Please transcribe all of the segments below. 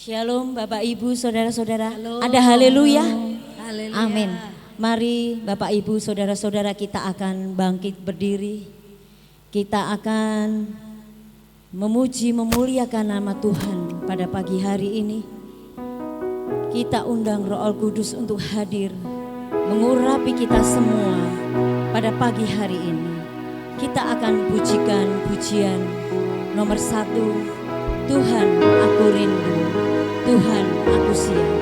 Shalom Bapak Ibu Saudara-saudara. Halo. Ada haleluya. Haleluya. Amin. Mari Bapak Ibu Saudara-saudara kita akan bangkit berdiri. Kita akan memuji memuliakan nama Tuhan pada pagi hari ini. Kita undang Roh Kudus untuk hadir mengurapi kita semua pada pagi hari ini. Kita akan pujikan pujian nomor 1. Tuhan aku rindu, Tuhan aku siap.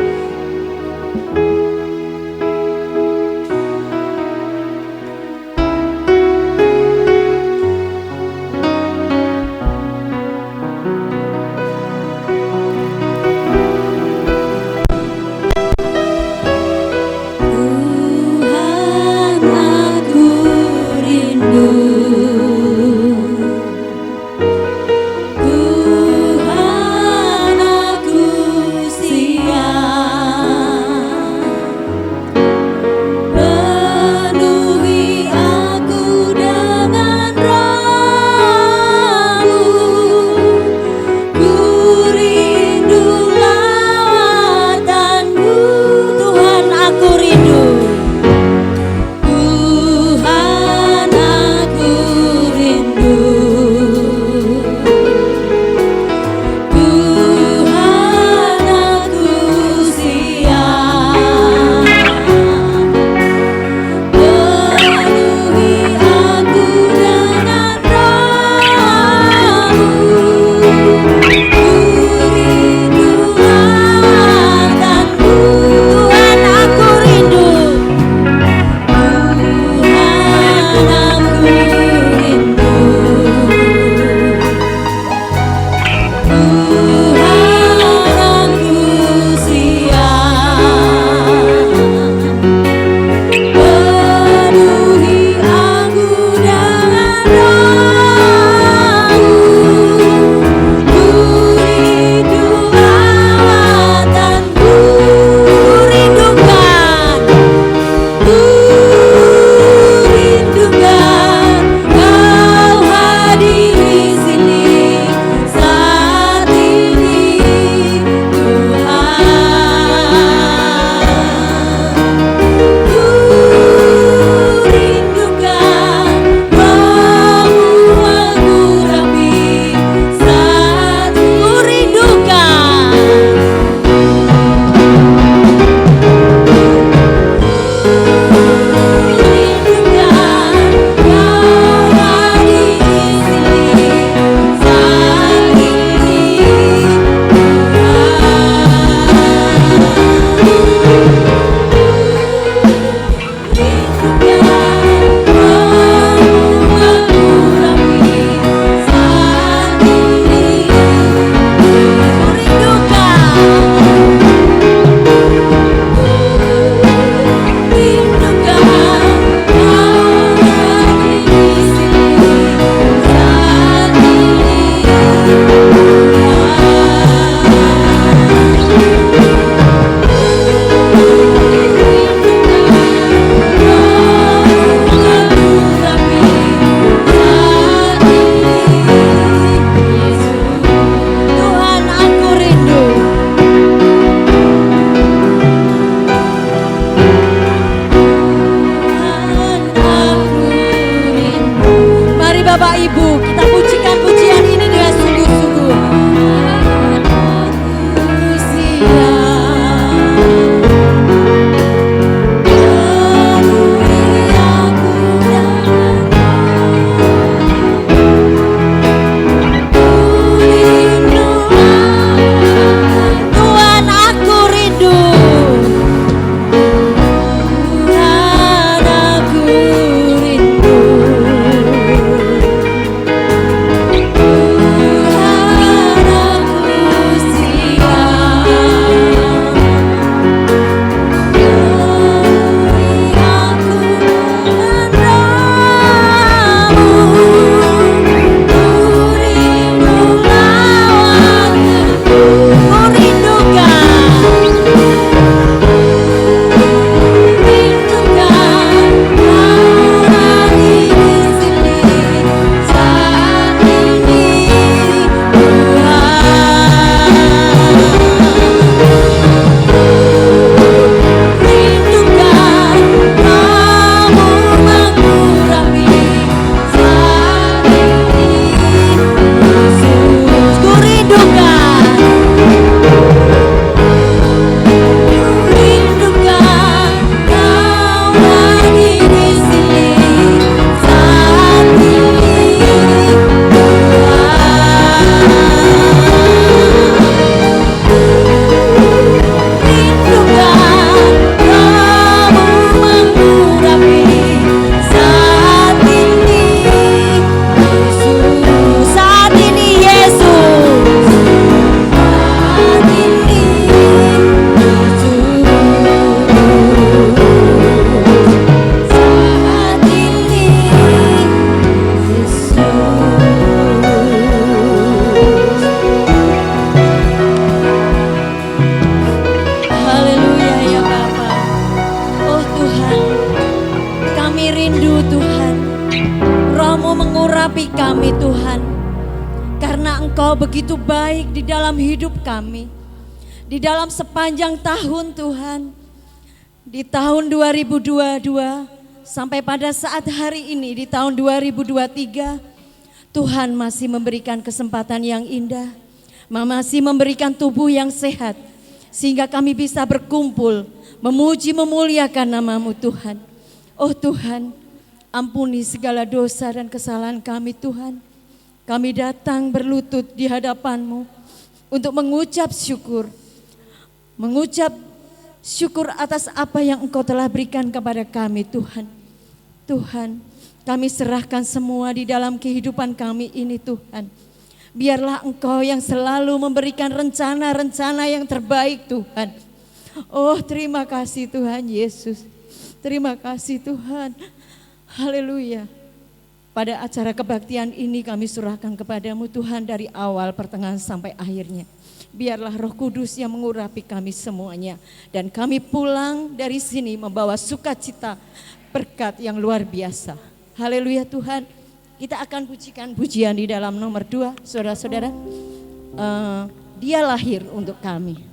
Tuhan aku siap. Engkau begitu baik di dalam hidup kami. Di dalam sepanjang tahun Tuhan, di tahun 2022 sampai pada saat hari ini di tahun 2023, Tuhan masih memberikan kesempatan yang indah, masih memberikan tubuh yang sehat, sehingga kami bisa berkumpul, memuji memuliakan nama-Mu Tuhan. Oh Tuhan, ampuni segala dosa dan kesalahan kami Tuhan. Kami datang berlutut di hadapan-Mu untuk mengucap syukur. Mengucap syukur atas apa yang Engkau telah berikan kepada kami Tuhan. Tuhan, kami serahkan semua di dalam kehidupan kami ini Tuhan. Biarlah Engkau yang selalu memberikan rencana-rencana yang terbaik Tuhan. Oh terima kasih Tuhan Yesus. Terima kasih Tuhan. Haleluya. Pada acara kebaktian ini kami serahkan kepadamu Tuhan dari awal, pertengahan sampai akhirnya. Biarlah Roh Kudus yang mengurapi kami semuanya. Dan kami pulang dari sini membawa sukacita, berkat yang luar biasa. Haleluya Tuhan. Kita akan pujikan pujian di dalam nomor 2, saudara-saudara. Dia lahir untuk kami.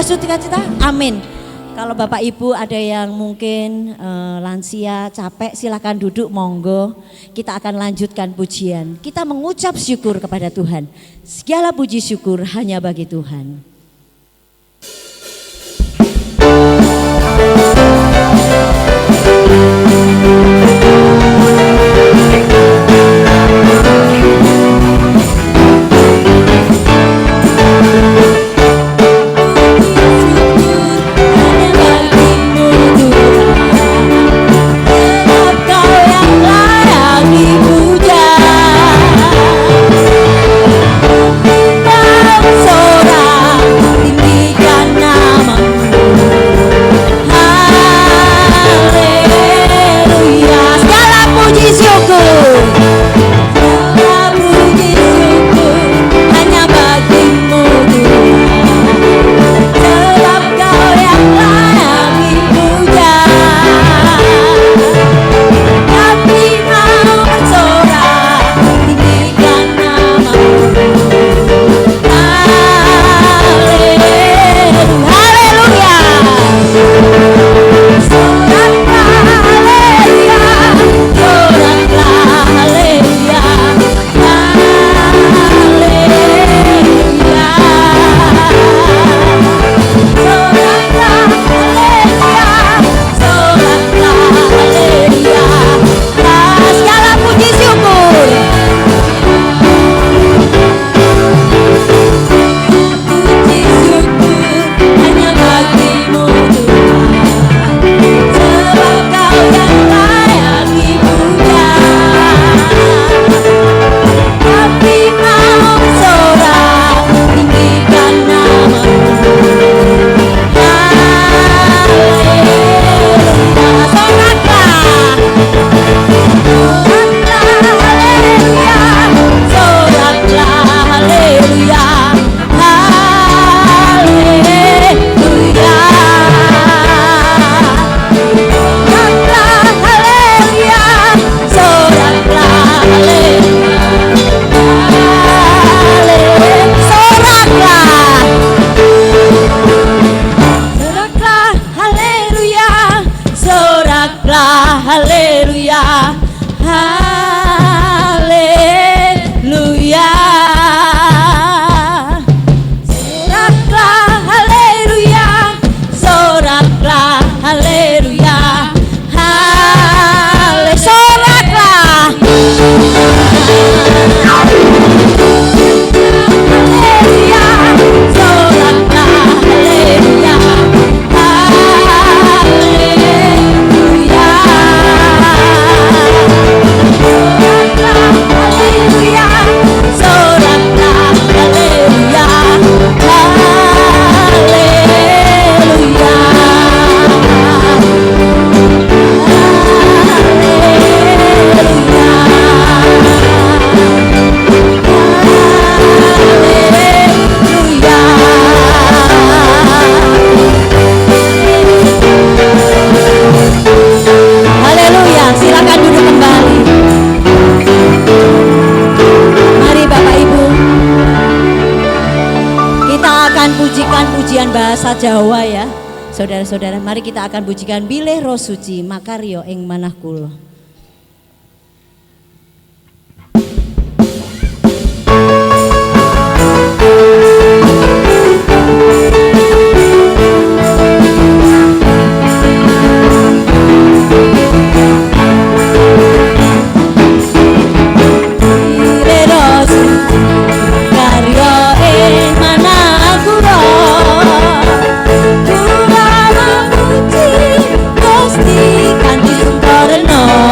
Sukacita, amin. Kalau Bapak Ibu ada yang mungkin lansia, capek, silakan duduk, monggo. Kita akan lanjutkan pujian. Kita mengucap syukur kepada Tuhan. Segala puji syukur hanya bagi Tuhan. Sorak haleluya. Soraklah haleluya, soraklah haleluya, soraklah haleluya, soraklah haleluya, haleluya, haleluya, soraklah haleluya, haleluya. Silakan duduk kembali. Mari Bapak Ibu, kita akan pujikan pujian bahasa Jawa ya. Saudara-saudara, mari kita akan pujikan bilih roh suci makaryo ing manah kula. No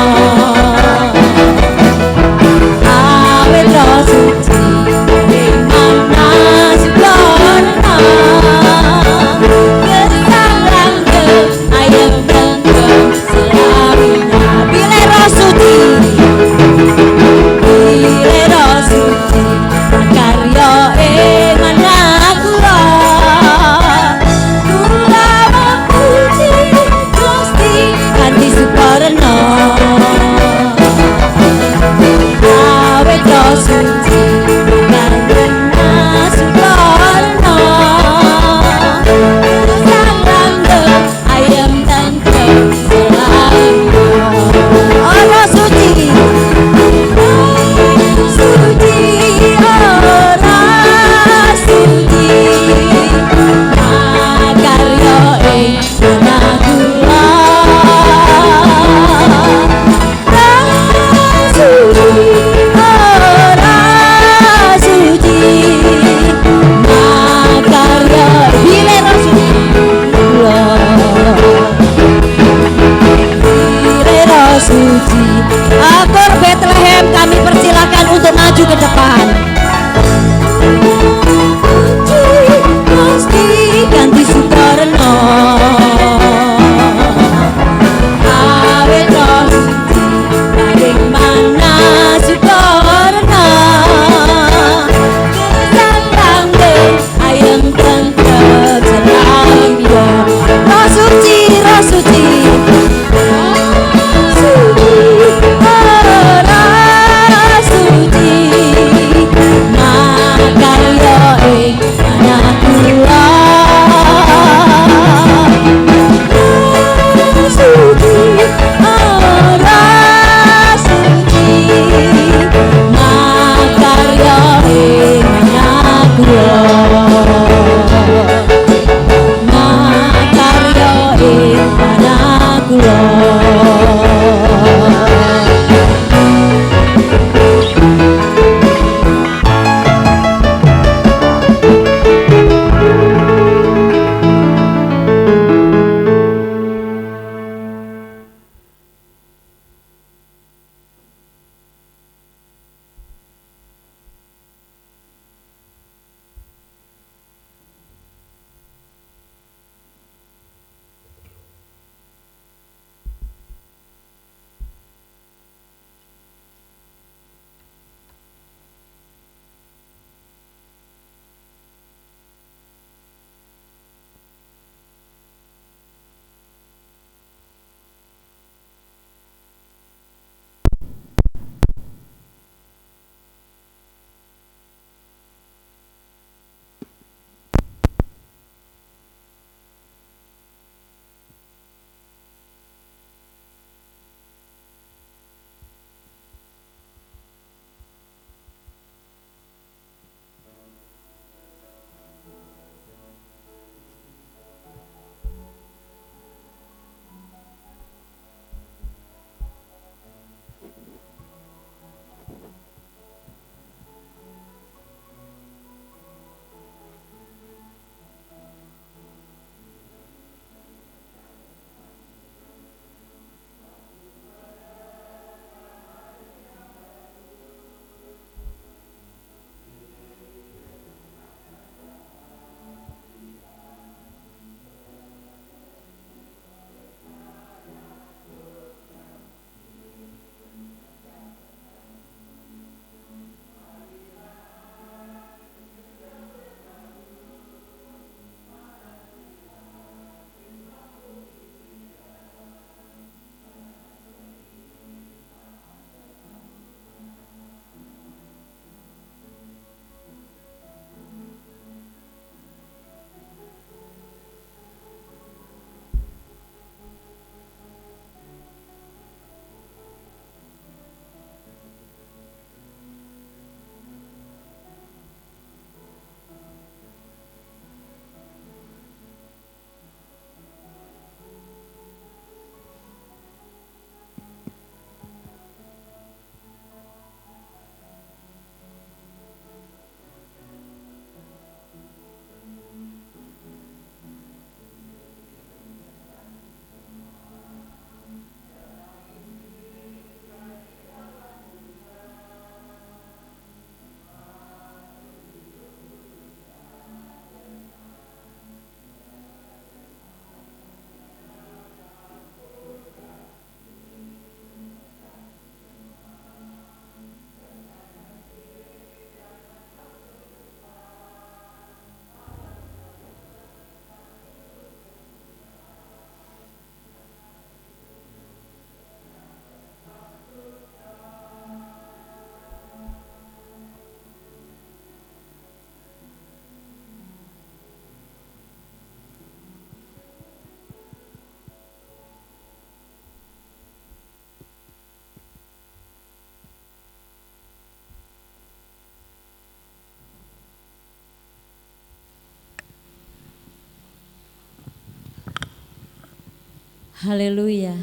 Haleluya.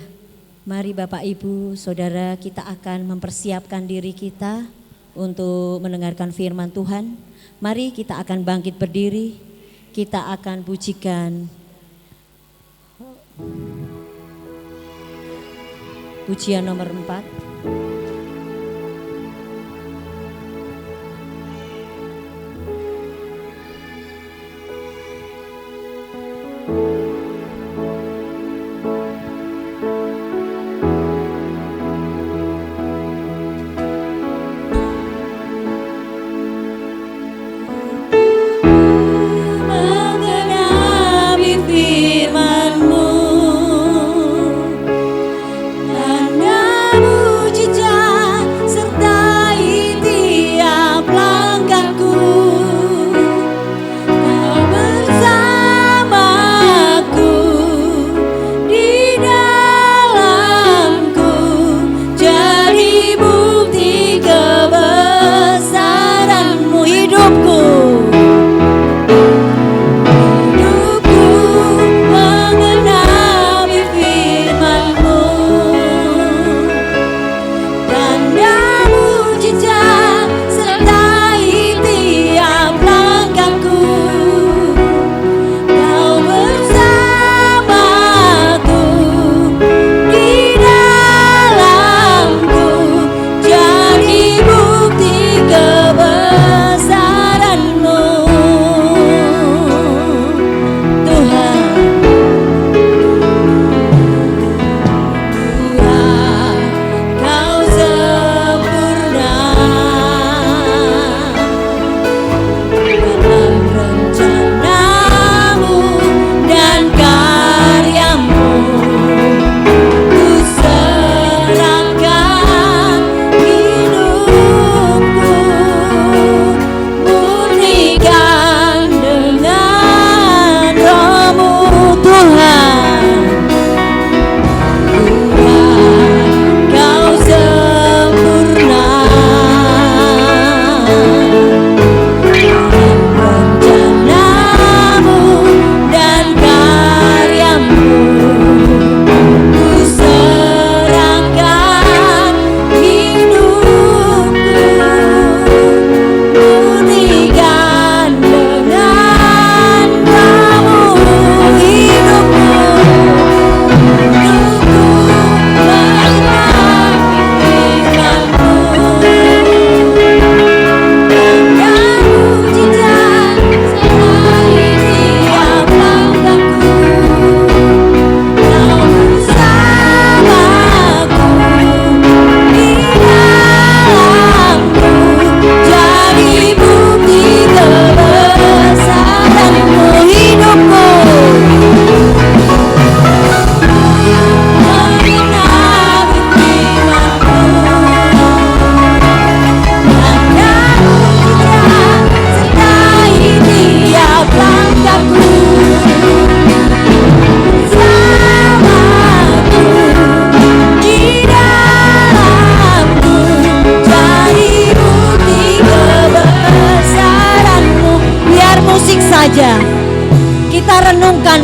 Mari Bapak Ibu Saudara, kita akan mempersiapkan diri kita untuk mendengarkan firman Tuhan. Mari kita akan bangkit berdiri. Kita akan pujikan pujian nomor 4.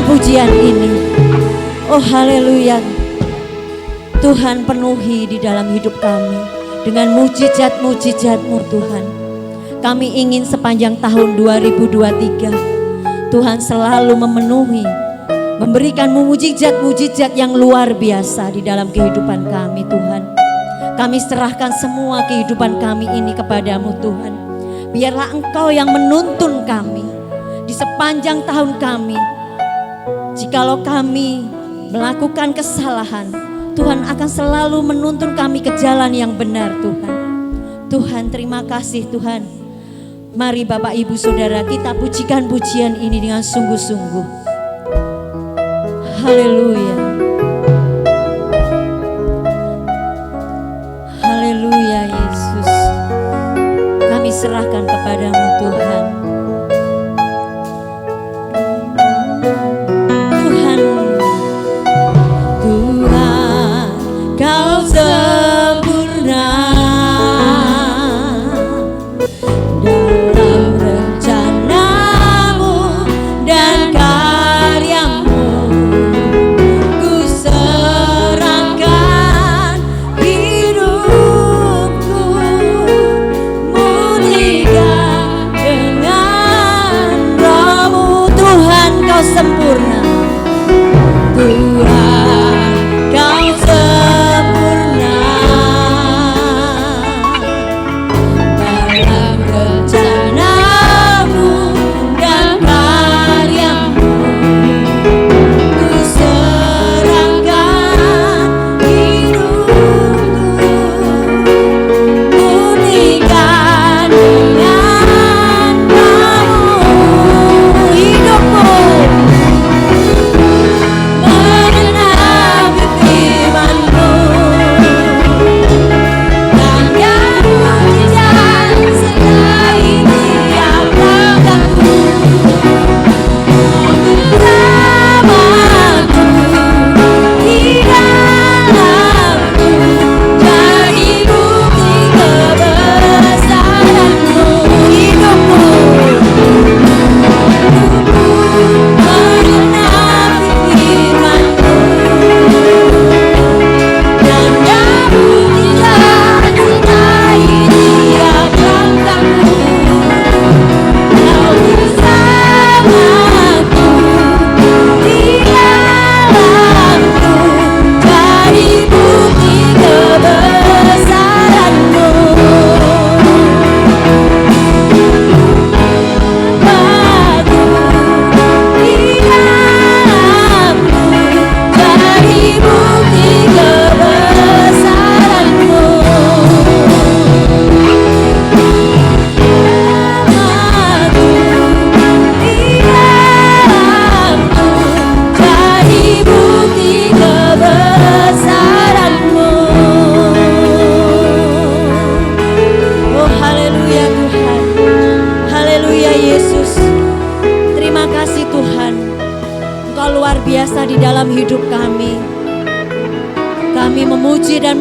Pujian ini, oh haleluya, Tuhan penuhi di dalam hidup kami dengan mujizat-mujizat-Mu Tuhan. Kami ingin sepanjang tahun 2023 Tuhan selalu memenuhi, memberikan mujizat-mujizat yang luar biasa di dalam kehidupan kami Tuhan. Kami serahkan semua kehidupan kami ini kepadamu Tuhan. Biarlah Engkau yang menuntun kami di sepanjang tahun kami. Jikalau kami melakukan kesalahan, Tuhan akan selalu menuntun kami ke jalan yang benar Tuhan. Tuhan terima kasih Tuhan. Mari Bapak Ibu Saudara, kita pujikan pujian ini dengan sungguh-sungguh. Haleluya. Haleluya Yesus. Kami serahkan kepadamu Tuhan. Ku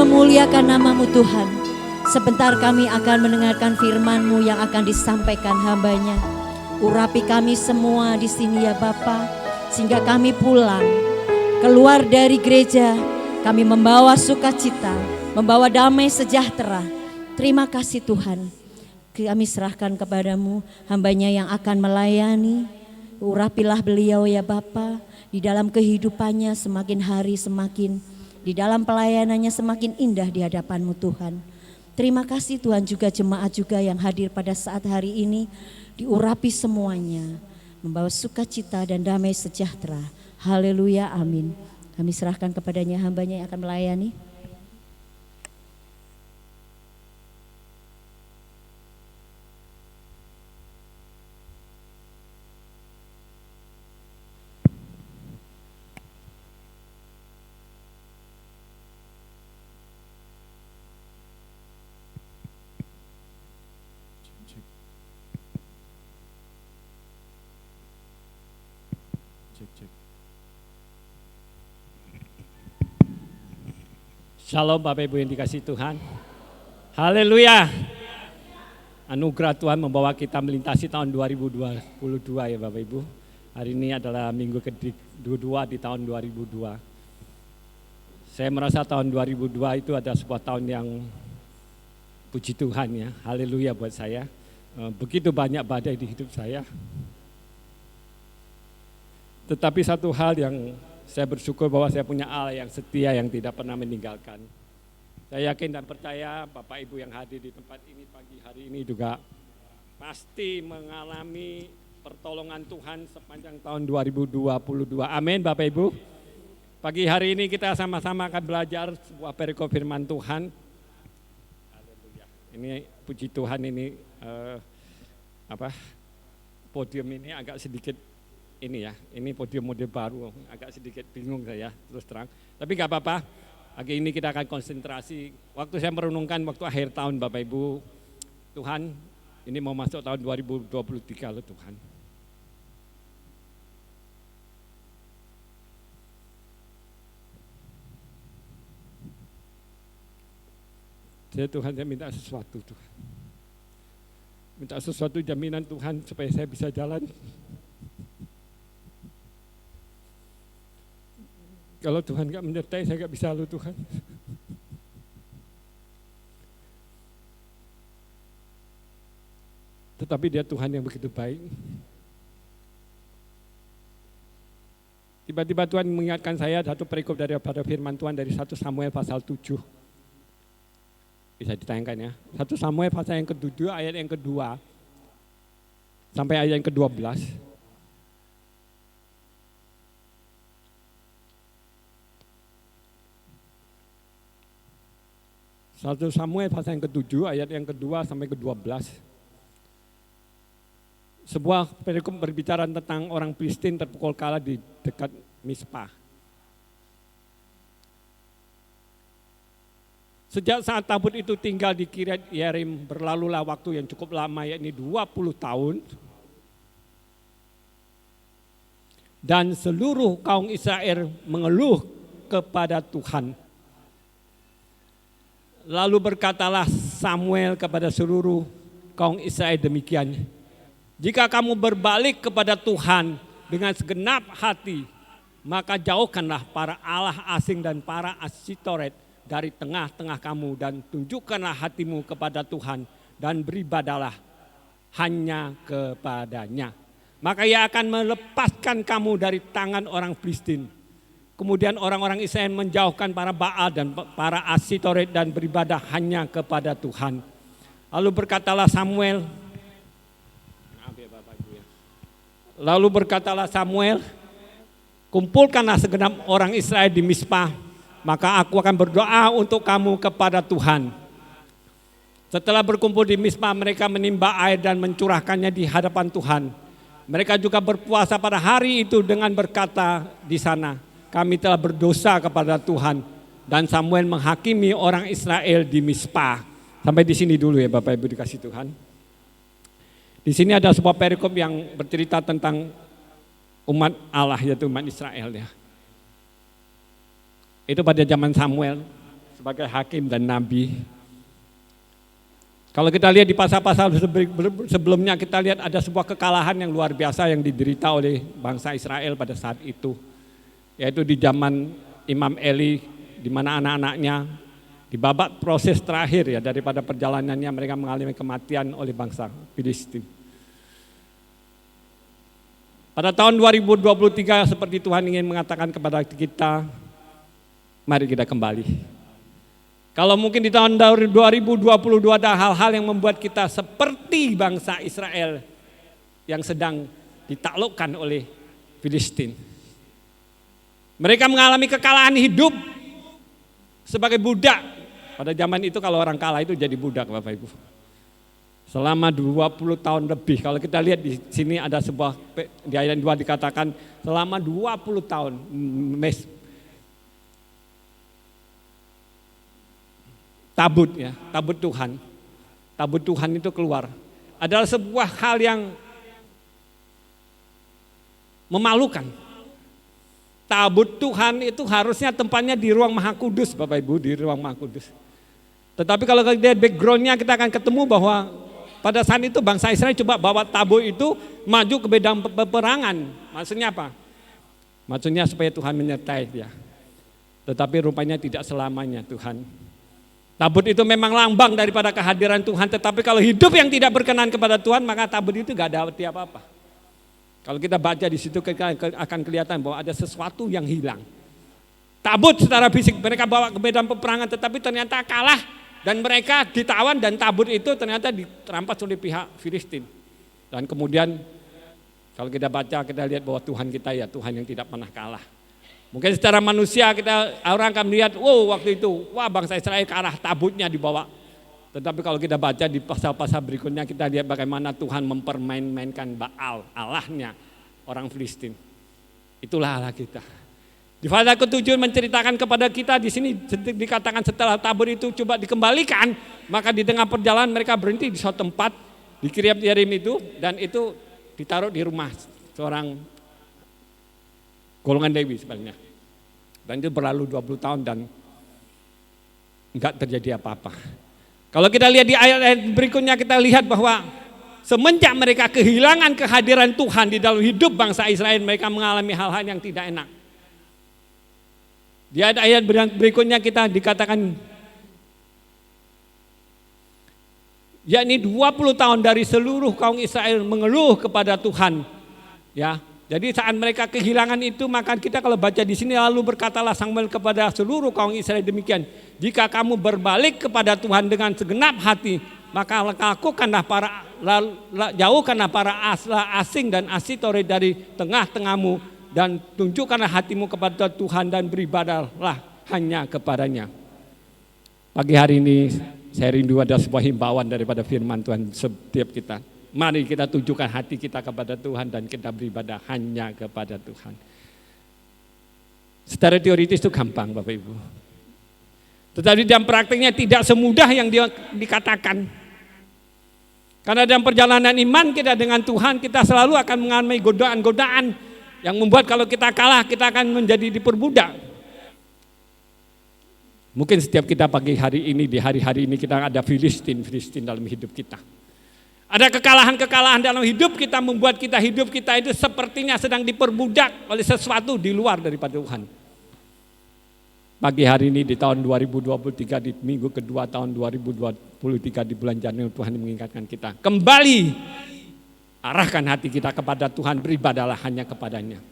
memuliakan nama-Mu Tuhan. Sebentar kami akan mendengarkan firman-Mu yang akan disampaikan hamba-Nya. Urapi kami semua di sini ya Bapa, sehingga kami pulang, keluar dari gereja, kami membawa sukacita, membawa damai sejahtera. Terima kasih Tuhan. Kami serahkan kepadamu hamba-Nya yang akan melayani. Urapilah beliau ya Bapa, di dalam kehidupannya semakin hari semakin, di dalam pelayanannya semakin indah di hadapan-Mu Tuhan. Terima kasih Tuhan, juga jemaat juga yang hadir pada saat hari ini, diurapi semuanya, membawa sukacita dan damai sejahtera. Haleluya, amin. Kami serahkan kepadanya hamba-Nya yang akan melayani. Shalom Bapak Ibu yang dikasihi Tuhan. Haleluya. Anugerah Tuhan membawa kita melintasi tahun 2022 ya Bapak Ibu. Hari ini adalah minggu kedua di tahun 2002. Saya merasa tahun 2002 itu adalah sebuah tahun yang puji Tuhan ya. Haleluya buat saya. Begitu banyak badai di hidup saya. Tetapi satu hal yang saya bersyukur bahwa saya punya Allah yang setia, yang tidak pernah meninggalkan. Saya yakin dan percaya Bapak Ibu yang hadir di tempat ini pagi hari ini juga pasti mengalami pertolongan Tuhan sepanjang tahun 2022. Amin Bapak Ibu. Pagi hari ini kita sama-sama akan belajar sebuah perikop firman Tuhan. Haleluya. Ini puji Tuhan ini podium ini agak sedikit ini ya, ini podium model baru, agak sedikit bingung saya terus terang. Tapi gak apa-apa, pagi ini kita akan konsentrasi. Waktu saya merenungkan waktu akhir tahun Bapak Ibu, Tuhan ini mau masuk tahun 2023 loh Tuhan. Tuhan saya minta sesuatu Tuhan. Minta sesuatu jaminan Tuhan supaya saya bisa jalan. Kalau Tuhan gak menyertai, saya gak bisa loh Tuhan. Tetapi Dia Tuhan yang begitu baik. Tiba-tiba Tuhan mengingatkan saya satu perikop daripada firman Tuhan dari 1 Samuel pasal 7. Bisa ditayangkan ya. 1 Samuel pasal yang ke-7 ayat yang kedua sampai ayat yang ke-12. 1 Samuel pasal yang ke-7 ayat yang kedua sampai ke-12. Sebuah perikop berbicara tentang orang Filistin terpukul kalah di dekat Mispa. Sejak saat tabut itu tinggal di Kiryat Yearim, berlalulah waktu yang cukup lama, yakni 20 tahun. Dan seluruh kaum Israel mengeluh kepada Tuhan. Lalu berkatalah Samuel kepada seluruh kaum Israel demikian. Jika kamu berbalik kepada Tuhan dengan segenap hati, maka jauhkanlah para Allah asing dan para Asitoret dari tengah-tengah kamu dan tunjukkanlah hatimu kepada Tuhan dan beribadalah hanya kepadanya. Maka Ia akan melepaskan kamu dari tangan orang Filistin. Kemudian orang-orang Israel menjauhkan para Baal dan para Asitoret dan beribadah hanya kepada Tuhan. Lalu berkatalah Samuel, kumpulkanlah segenap orang Israel di Mispa, maka aku akan berdoa untuk kamu kepada Tuhan. Setelah berkumpul di Mispa, mereka menimba air dan mencurahkannya di hadapan Tuhan. Mereka juga berpuasa pada hari itu dengan berkata di sana, kami telah berdosa kepada Tuhan. Dan Samuel menghakimi orang Israel di Mispa. Sampai di sini dulu ya Bapak Ibu dikasih Tuhan. Di sini ada sebuah perikop yang bercerita tentang umat Allah, yaitu umat Israel ya. Itu pada zaman Samuel sebagai hakim dan nabi. Kalau kita lihat di pasal-pasal sebelumnya, kita lihat ada sebuah kekalahan yang luar biasa yang diderita oleh bangsa Israel pada saat itu. Yaitu di zaman Imam Eli, di mana anak-anaknya di babak proses terakhir ya daripada perjalanannya, mereka mengalami kematian oleh bangsa Filistin. Pada tahun 2023 seperti Tuhan ingin mengatakan kepada kita, mari kita kembali. Kalau mungkin di tahun 2022 ada hal-hal yang membuat kita seperti bangsa Israel yang sedang ditaklukkan oleh Filistin. Mereka mengalami kekalahan hidup sebagai budak. Pada zaman itu kalau orang kalah itu jadi budak, Bapak Ibu. Selama 20 tahun lebih. Kalau kita lihat di sini ada sebuah, di ayat 2 dikatakan selama 20 tahun. Tabut ya, tabut Tuhan. Tabut Tuhan itu keluar. Adalah sebuah hal yang memalukan. Tabut Tuhan itu harusnya tempatnya di ruang Maha Kudus, Bapak Ibu, di ruang Maha Kudus. Tetapi kalau kita lihat backgroundnya, kita akan ketemu bahwa pada saat itu bangsa Israel coba bawa tabut itu maju ke medan peperangan. Maksudnya apa? Maksudnya supaya Tuhan menyertai dia. Tetapi rupanya tidak selamanya Tuhan. Tabut itu memang lambang daripada kehadiran Tuhan, tetapi kalau hidup yang tidak berkenan kepada Tuhan, maka tabut itu gak ada arti apa-apa. Kalau kita baca di situ akan kelihatan bahwa ada sesuatu yang hilang. Tabut secara fisik mereka bawa ke medan peperangan, tetapi ternyata kalah dan mereka ditawan, dan tabut itu ternyata dirampas oleh pihak Filistin. Dan kemudian kalau kita baca, kita lihat bahwa Tuhan kita ya Tuhan yang tidak pernah kalah. Mungkin secara manusia orang akan melihat, waktu itu, bangsa Israel ke arah tabutnya dibawa. Tetapi kalau kita baca di pasal-pasal berikutnya, kita lihat bagaimana Tuhan mempermain-mainkan Baal, Allahnya orang Filistin. Itulah Allah kita. Di pasal ke-7 menceritakan kepada kita, di sini dikatakan setelah tabut itu coba dikembalikan, maka di tengah perjalanan mereka berhenti di suatu tempat di Kiriat Yearim itu, dan itu ditaruh di rumah seorang golongan Lewi sebenarnya. Dan itu berlalu 20 tahun dan enggak terjadi apa-apa. Kalau kita lihat di ayat-ayat berikutnya, kita lihat bahwa semenjak mereka kehilangan kehadiran Tuhan di dalam hidup bangsa Israel, mereka mengalami hal-hal yang tidak enak. Di ayat-ayat berikutnya kita dikatakan, yakni 20 tahun dari seluruh kaum Israel mengeluh kepada Tuhan. Ya, jadi saat mereka kehilangan itu, maka kita kalau baca di sini, lalu berkatalah Samuel kepada seluruh kaum Israel demikian, jika kamu berbalik kepada Tuhan dengan segenap hati, maka jauhkanlah para asing dan asitore dari tengah-tengahmu, dan tunjukkanlah hatimu kepada Tuhan dan beribadahlah hanya kepadanya. Pagi hari ini saya rindu ada sebuah himbauan daripada firman Tuhan setiap kita. Mari kita tunjukkan hati kita kepada Tuhan dan kita beribadah hanya kepada Tuhan. Secara teoritis itu gampang, Bapak Ibu. Tetapi dalam praktiknya tidak semudah yang dikatakan. Karena dalam perjalanan iman kita dengan Tuhan, kita selalu akan mengalami godaan-godaan yang membuat kalau kita kalah, kita akan menjadi diperbudak. Mungkin setiap kita pagi hari ini, di hari-hari ini kita ada Filistin dalam hidup kita. Ada kekalahan-kekalahan dalam hidup kita membuat hidup kita itu sepertinya sedang diperbudak oleh sesuatu di luar daripada Tuhan. Pagi hari ini di tahun 2023, di minggu kedua tahun 2023 di bulan Januari, Tuhan mengingatkan kita kembali arahkan hati kita kepada Tuhan, beribadahlah hanya kepadanya.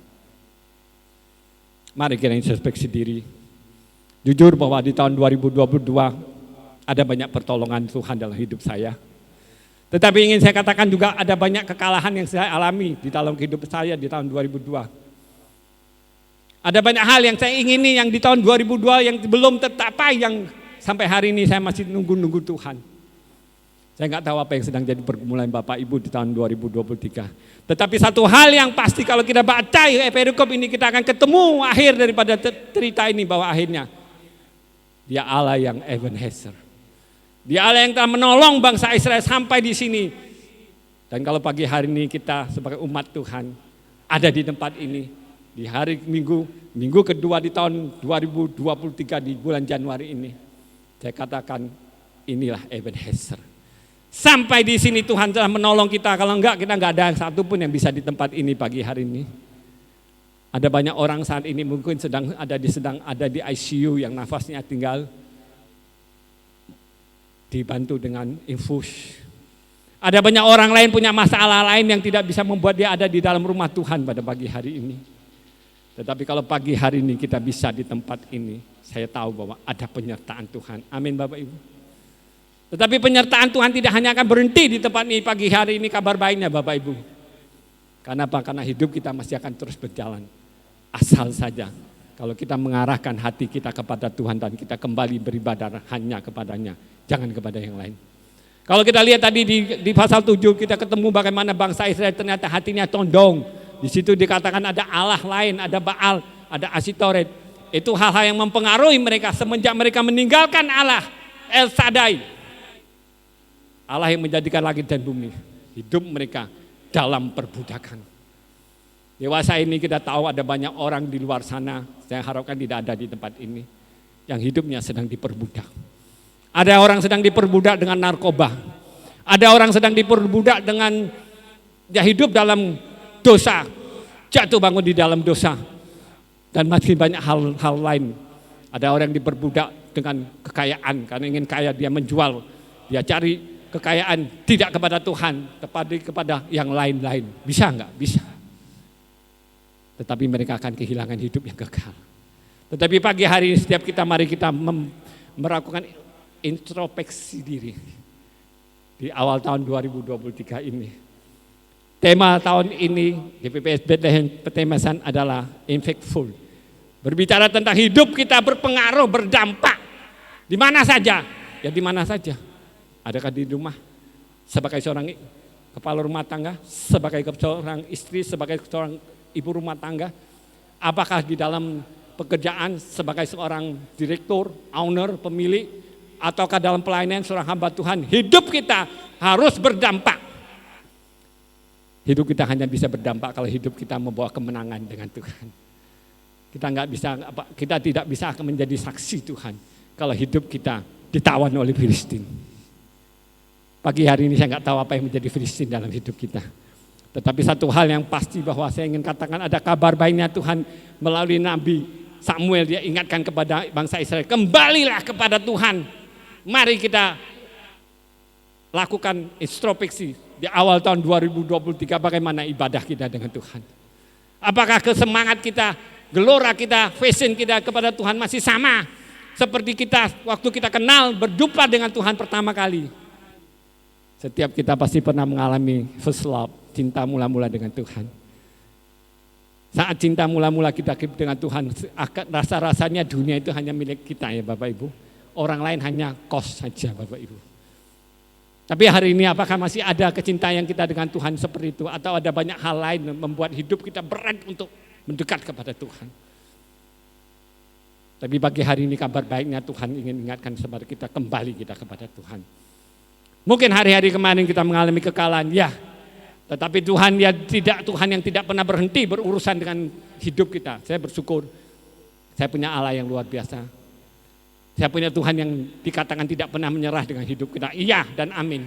Mari kita introspeksi diri. Jujur bahwa di tahun 2022 ada banyak pertolongan Tuhan dalam hidup saya. Tetapi ingin saya katakan juga ada banyak kekalahan yang saya alami di dalam hidup saya di tahun 2002. Ada banyak hal yang saya ingini yang di tahun 2002 yang belum tercapai, yang sampai hari ini saya masih nunggu Tuhan. Saya nggak tahu apa yang sedang jadi pergumulan Bapak Ibu di tahun 2023. Tetapi satu hal yang pasti kalau kita baca perikop ini, kita akan ketemu akhir daripada cerita ini, bahwa akhirnya Dia Allah yang Ebenezer. Dia Allah yang telah menolong bangsa Israel sampai di sini. Dan kalau pagi hari ini kita sebagai umat Tuhan ada di tempat ini, di hari minggu kedua di tahun 2023 di bulan Januari ini, Saya katakan inilah Ebenezer. Sampai di sini Tuhan telah menolong kita. Kalau enggak, kita enggak ada satu pun yang bisa di tempat ini pagi hari ini. Ada banyak orang saat ini mungkin sedang ada di ICU yang nafasnya tinggal dibantu dengan infus. Ada banyak orang lain punya masalah lain yang tidak bisa membuat dia ada di dalam rumah Tuhan pada pagi hari ini. Tetapi kalau pagi hari ini kita bisa di tempat ini, saya tahu bahwa ada penyertaan Tuhan. Amin Bapak Ibu. Tetapi penyertaan Tuhan tidak hanya akan berhenti di tempat ini pagi hari ini, kabar baiknya Bapak Ibu. Karena apa? Karena hidup kita masih akan terus berjalan. Asal saja kalau kita mengarahkan hati kita kepada Tuhan dan kita kembali beribadah hanya kepadanya, jangan kepada yang lain. Kalau kita lihat tadi di pasal 7 kita ketemu bagaimana bangsa Israel ternyata hatinya condong. Di situ dikatakan ada Allah lain, ada Baal, ada Asitoret. Itu hal-hal yang mempengaruhi mereka semenjak mereka meninggalkan Allah El Shaddai. Allah yang menjadikan langit dan bumi. Hidup mereka dalam perbudakan. Dewasa ini kita tahu ada banyak orang di luar sana, saya harapkan tidak ada di tempat ini, yang hidupnya sedang diperbudak. Ada orang sedang diperbudak dengan narkoba. Ada orang sedang diperbudak dengan hidup dalam dosa, jatuh bangun di dalam dosa. Dan masih banyak hal-hal lain. Ada orang yang diperbudak dengan kekayaan, karena ingin kaya dia menjual, dia cari kekayaan tidak kepada Tuhan, tetapi kepada yang lain-lain. Bisa enggak? Bisa. Tetapi mereka akan kehilangan hidup yang kekal. Tetapi pagi hari ini setiap kita, mari kita melakukan introspeksi diri. Di awal tahun 2023 ini. Tema tahun ini GPPS Bethlehem Petemesan adalah impactful. Berbicara tentang hidup kita berpengaruh, berdampak. Di mana saja? Ya di mana saja. Adakah di rumah sebagai seorang kepala rumah tangga, sebagai seorang istri, sebagai seorang ibu rumah tangga? Apakah di dalam pekerjaan sebagai seorang direktur, owner, pemilik, ataukah dalam pelayanan seorang hamba Tuhan? Hidup kita harus berdampak. Hidup kita hanya bisa berdampak kalau hidup kita membawa kemenangan dengan Tuhan. Kita tidak bisa akan menjadi saksi Tuhan kalau hidup kita ditawan oleh Filistin. Pagi hari ini saya nggak tahu apa yang menjadi Filistin dalam hidup kita. Tetapi satu hal yang pasti bahwa saya ingin katakan ada kabar baiknya Tuhan melalui Nabi Samuel, dia ingatkan kepada bangsa Israel, kembalilah kepada Tuhan. Mari kita lakukan introspeksi di awal tahun 2023 bagaimana ibadah kita dengan Tuhan. Apakah kesemangat kita, gelora kita, passion kita kepada Tuhan masih sama seperti kita waktu kita kenal berjumpa dengan Tuhan pertama kali. Setiap kita pasti pernah mengalami first love, cinta mula-mula dengan Tuhan. Saat cinta mula-mula kita dengan Tuhan, rasa-rasanya dunia itu hanya milik kita ya Bapak Ibu. Orang lain hanya kos saja Bapak Ibu. Tapi hari ini apakah masih ada kecintaan kita dengan Tuhan seperti itu? Atau ada banyak hal lain yang membuat hidup kita berat untuk mendekat kepada Tuhan? Tapi pagi hari ini kabar baiknya Tuhan ingin ingatkan kepada kita, kembali kita kepada Tuhan. Mungkin hari-hari kemarin kita mengalami kekalahan, ya. Tetapi Tuhan yang tidak pernah berhenti berurusan dengan hidup kita. Saya bersyukur, saya punya Allah yang luar biasa. Saya punya Tuhan yang dikatakan tidak pernah menyerah dengan hidup kita. Iya dan amin.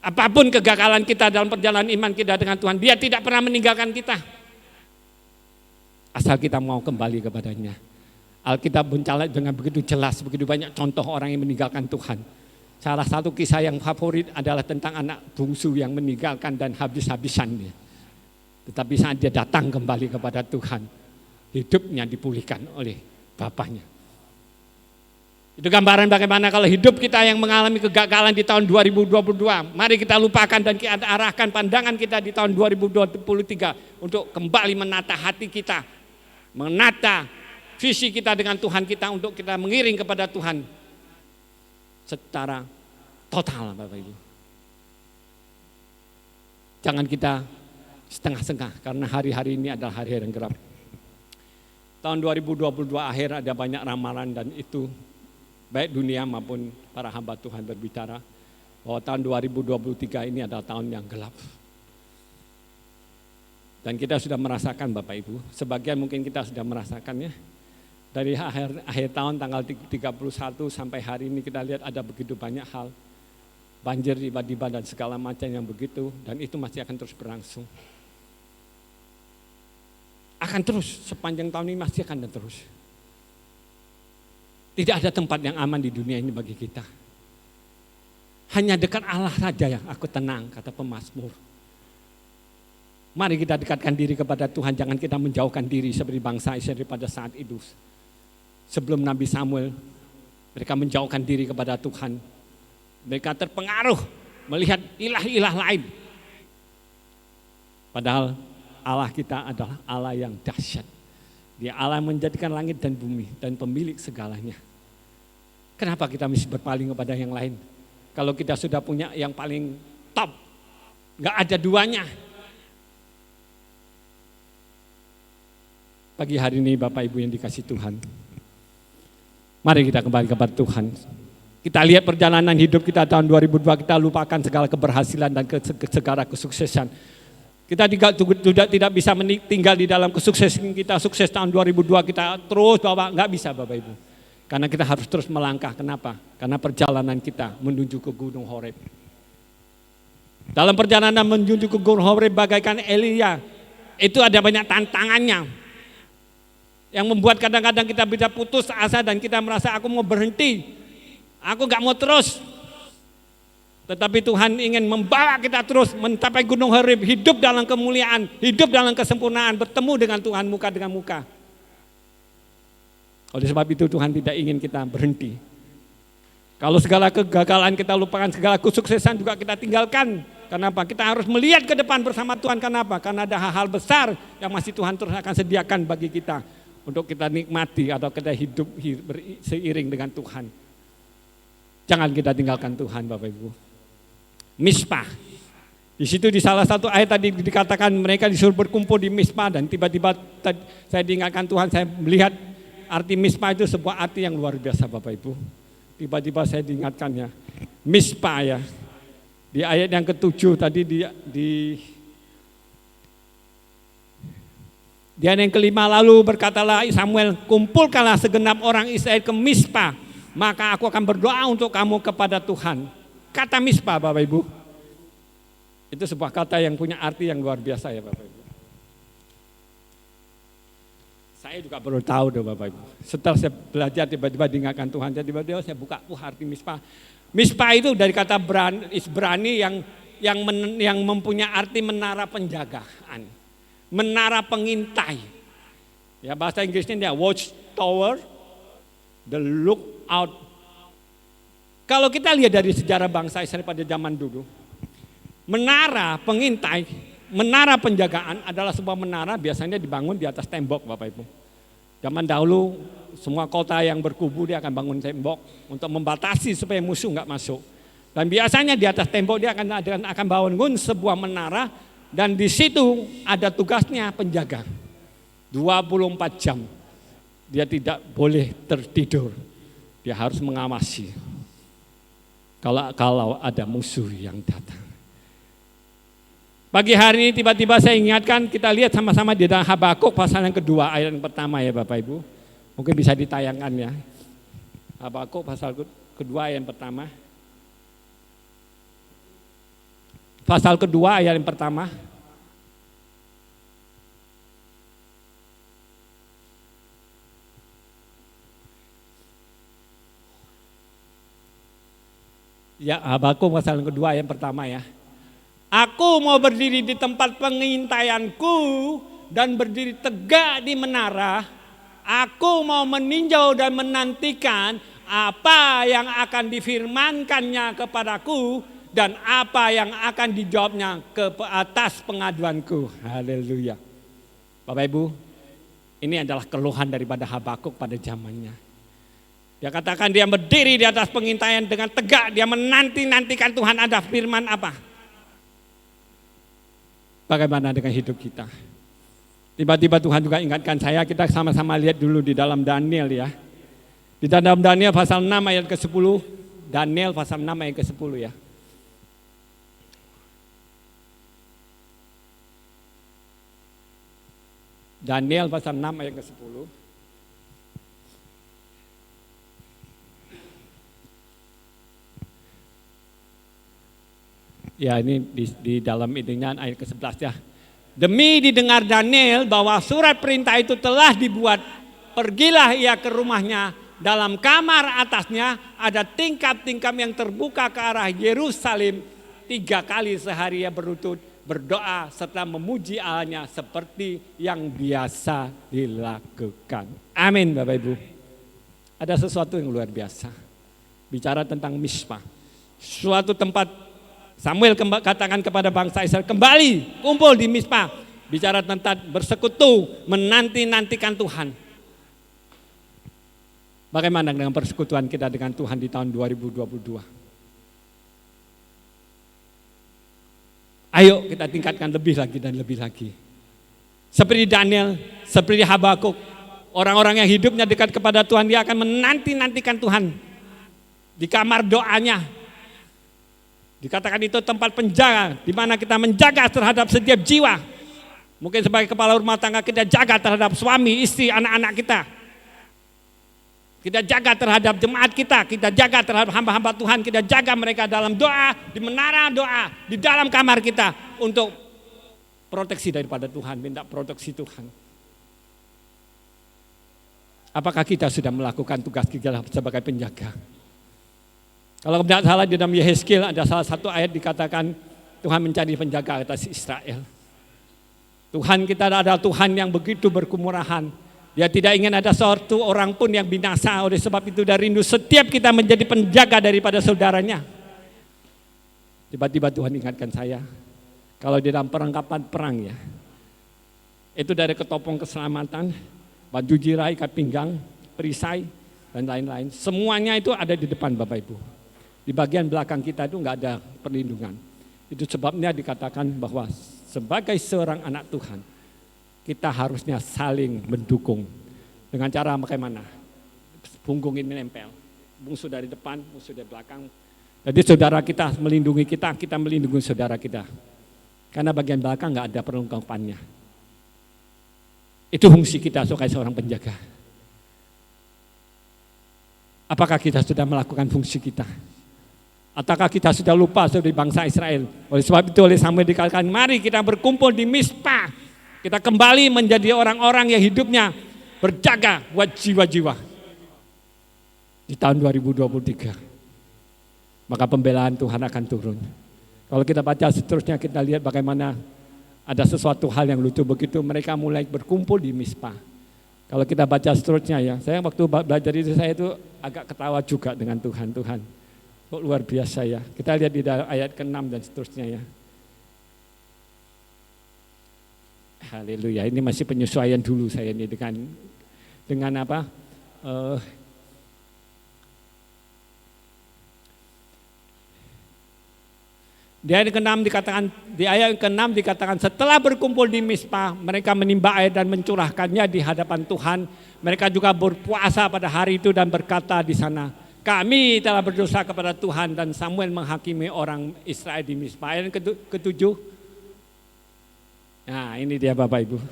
Apapun kegagalan kita dalam perjalanan iman kita dengan Tuhan, Dia tidak pernah meninggalkan kita. Asal kita mau kembali kepadanya. Alkitab mencatat dengan begitu jelas, begitu banyak contoh orang yang meninggalkan Tuhan. Salah satu kisah yang favorit adalah tentang anak bungsu yang meninggalkan dan habis-habisannya. Tetapi saat dia datang kembali kepada Tuhan, hidupnya dipulihkan oleh Bapaknya. Itu gambaran bagaimana kalau hidup kita yang mengalami kegagalan di tahun 2022. Mari kita lupakan dan kita arahkan pandangan kita di tahun 2023 untuk kembali menata hati kita, menata visi kita dengan Tuhan kita untuk kita mengiring kepada Tuhan secara total Bapak Ibu. Jangan kita setengah-setengah karena hari-hari ini adalah hari-hari yang gelap. Tahun 2022 akhir ada banyak ramalan dan itu baik dunia maupun para hamba Tuhan berbicara bahwa tahun 2023 ini adalah tahun yang gelap. Dan kita sudah merasakan Bapak Ibu, sebagian mungkin kita sudah merasakannya. Dari akhir tahun tanggal 31 sampai hari ini kita lihat ada begitu banyak hal. Banjir tiba-tiba dan segala macam yang begitu, dan itu masih akan terus berlangsung. Akan terus, sepanjang tahun ini masih akan terus. Tidak ada tempat yang aman di dunia ini bagi kita. Hanya dekat Allah saja yang aku tenang, kata pemazmur. Mari kita dekatkan diri kepada Tuhan, jangan kita menjauhkan diri seperti bangsa Israel pada saat itu. Sebelum Nabi Samuel, mereka menjauhkan diri kepada Tuhan. Mereka terpengaruh melihat ilah-ilah lain. Padahal Allah kita adalah Allah yang dahsyat. Dia Allah yang menjadikan langit dan bumi dan pemilik segalanya. Kenapa kita mesti berpaling kepada yang lain? Kalau kita sudah punya yang paling top, gak ada duanya. Pagi hari ini Bapak Ibu yang dikasih Tuhan, mari kita kembali kepada Tuhan. Kita lihat perjalanan hidup kita tahun 2002, kita lupakan segala keberhasilan dan segala kesuksesan. Kita tidak bisa tinggal di dalam kesuksesan kita, sukses tahun 2002 kita terus bawa, nggak bisa Bapak Ibu. Karena kita harus terus melangkah, kenapa? Karena perjalanan kita menuju ke Gunung Horeb. Dalam perjalanan menuju ke Gunung Horeb bagaikan Elia, itu ada banyak tantangannya. Yang membuat kadang-kadang kita bisa putus asa dan kita merasa aku mau berhenti, aku gak mau terus. Tetapi Tuhan ingin membawa kita terus mencapai Gunung Horeb, hidup dalam kemuliaan, hidup dalam kesempurnaan, bertemu dengan Tuhan muka dengan muka. Oleh sebab itu Tuhan tidak ingin kita berhenti. Kalau segala kegagalan kita lupakan, segala kesuksesan juga kita tinggalkan. Kenapa? Kita harus melihat ke depan bersama Tuhan. Kenapa? Karena ada hal-hal besar yang masih Tuhan terus akan sediakan bagi kita. Untuk kita nikmati atau kita hidup seiring dengan Tuhan. Jangan kita tinggalkan Tuhan Bapak Ibu. Mizpah. Di situ di salah satu ayat tadi dikatakan mereka disuruh berkumpul di Mizpah, dan tiba-tiba saya diingatkan Tuhan, saya melihat arti Mizpah itu sebuah arti yang luar biasa Bapak Ibu. Tiba-tiba saya diingatkannya. Mizpah ya. Di ayat yang ke-7 tadi di ayat yang ke-5, lalu berkatalah Samuel, kumpulkanlah segenap orang Israel ke Mizpah, maka aku akan berdoa untuk kamu kepada Tuhan. Kata Mizpah Bapak Ibu, itu sebuah kata yang punya arti yang luar biasa ya Bapak Ibu. Saya juga perlu tahu dong Bapak Ibu. Setelah saya belajar tiba-tiba diingatkan Tuhan, jadi tiba-tiba saya buka arti Mizpah. Mizpah itu dari kata Ibrani yang mempunyai arti menara penjagaan. Menara pengintai. Ya bahasa Inggrisnya dia watch tower, the lookout. Kalau kita lihat dari sejarah bangsa Israel pada zaman dulu, menara pengintai, menara penjagaan adalah sebuah menara biasanya dibangun di atas tembok Bapak Ibu. Zaman dahulu semua kota yang berkubu dia akan bangun tembok untuk membatasi supaya musuh nggak masuk. Dan biasanya di atas tembok dia akan bangun sebuah menara. Dan di situ ada tugasnya penjaga. 24 jam. Dia tidak boleh tertidur. Dia harus mengawasi. Kalau ada musuh yang datang. Pagi hari ini tiba-tiba saya ingatkan, kita lihat sama-sama di dalam Habakuk pasal yang kedua ayat yang pertama ya Bapak Ibu. Mungkin bisa ditayangkan ya. Habakuk pasal kedua ayat yang pertama. Pasal kedua ayat yang pertama. Ya, Habakuk pasal yang kedua ayat yang pertama ya. Aku mau berdiri di tempat pengintaianku dan berdiri tegak di menara. Aku mau meninjau dan menantikan apa yang akan difirmankannya kepadaku dan apa yang akan dijawabnya ke atas pengaduanku. Haleluya. Bapak Ibu, ini adalah keluhan daripada Habakuk pada zamannya. Dia katakan dia berdiri di atas pengintaian dengan tegak, dia menanti-nantikan Tuhan ada firman apa. Bagaimana dengan hidup kita? Tiba-tiba Tuhan juga ingatkan saya, kita sama-sama lihat dulu di dalam Daniel ya. Di dalam Daniel pasal 6 ayat ke-10, Daniel pasal 6 ayat ke-10 ya. Daniel pasal 6 ayat ke-10. Ya ini di dalam ininya ayat ke-11 ya. Demi didengar Daniel bahwa surat perintah itu telah dibuat, pergilah ia ke rumahnya. Dalam kamar atasnya ada tingkap-tingkap yang terbuka ke arah Yerusalem. 3 kali sehari ia berdoa serta memuji Allahnya seperti yang biasa dilakukan. Amin Bapak Ibu. Ada sesuatu yang luar biasa. Bicara tentang Mizpah. Suatu tempat Samuel katakan kepada bangsa Israel, kembali kumpul di Mizpah. Bicara tentang bersekutu, menanti-nantikan Tuhan. Bagaimana dengan persekutuan kita dengan Tuhan di tahun 2022? Ayo kita tingkatkan lebih lagi dan lebih lagi. Seperti Daniel, seperti Habakuk, orang-orang yang hidupnya dekat kepada Tuhan, dia akan menanti-nantikan Tuhan. Di kamar doanya, dikatakan itu tempat penjaga, di mana kita menjaga terhadap setiap jiwa. Mungkin sebagai kepala rumah tangga kita jaga terhadap suami, istri, anak-anak kita. Kita jaga terhadap jemaat kita jaga terhadap hamba-hamba Tuhan, kita jaga mereka dalam doa, di menara doa, di dalam kamar kita untuk proteksi daripada Tuhan, minta proteksi Tuhan. Apakah kita sudah melakukan tugas kita sebagai penjaga? Kalau tidak salah di dalam Yehezkiel ada salah satu ayat dikatakan Tuhan mencari penjaga atas Israel. Tuhan kita adalah Tuhan yang begitu berkemurahan. Dia tidak ingin ada suatu orang pun yang binasa. Oleh sebab itu dia rindu setiap kita menjadi penjaga daripada saudaranya. Tiba-tiba Tuhan ingatkan saya, kalau di dalam perlengkapan perang ya, itu dari ketopong keselamatan, baju jirah, ikat pinggang, perisai, dan lain-lain. Semuanya itu ada di depan Bapak Ibu. Di bagian belakang kita itu enggak ada perlindungan. Itu sebabnya dikatakan bahwa sebagai seorang anak Tuhan, kita harusnya saling mendukung. Dengan cara bagaimana? Punggung ini nempel. Musuh dari depan, musuh dari belakang. Jadi saudara kita melindungi kita melindungi saudara kita. Karena bagian belakang enggak ada perlengkapannya. Itu fungsi kita sebagai seorang penjaga. Apakah kita sudah melakukan fungsi kita? Ataukah kita sudah lupa seperti bangsa Israel? Oleh sebab itu oleh Samuel dikatakan, mari kita berkumpul di Mizpah. Kita kembali menjadi orang-orang yang hidupnya berjaga buat jiwa-jiwa. Di tahun 2023. Maka pembelaan Tuhan akan turun. Kalau kita baca seterusnya kita lihat bagaimana ada sesuatu hal yang lucu begitu mereka mulai berkumpul di Mizpah. Kalau kita baca seterusnya ya, saya waktu belajar itu saya itu agak ketawa juga dengan Tuhan. Kok luar biasa ya. Kita lihat di ayat ke-6 dan seterusnya ya. Haleluya, ini masih penyesuaian dulu saya ini dengan apa? Di ayat ke-6 dikatakan setelah berkumpul di Mizpah, mereka menimba air dan mencurahkannya di hadapan Tuhan. Mereka juga berpuasa pada hari itu dan berkata di sana, kami telah berdosa kepada Tuhan, dan Samuel menghakimi orang Israel di Mizpah. Ayat ke-7. Nah ini dia Bapak Ibu.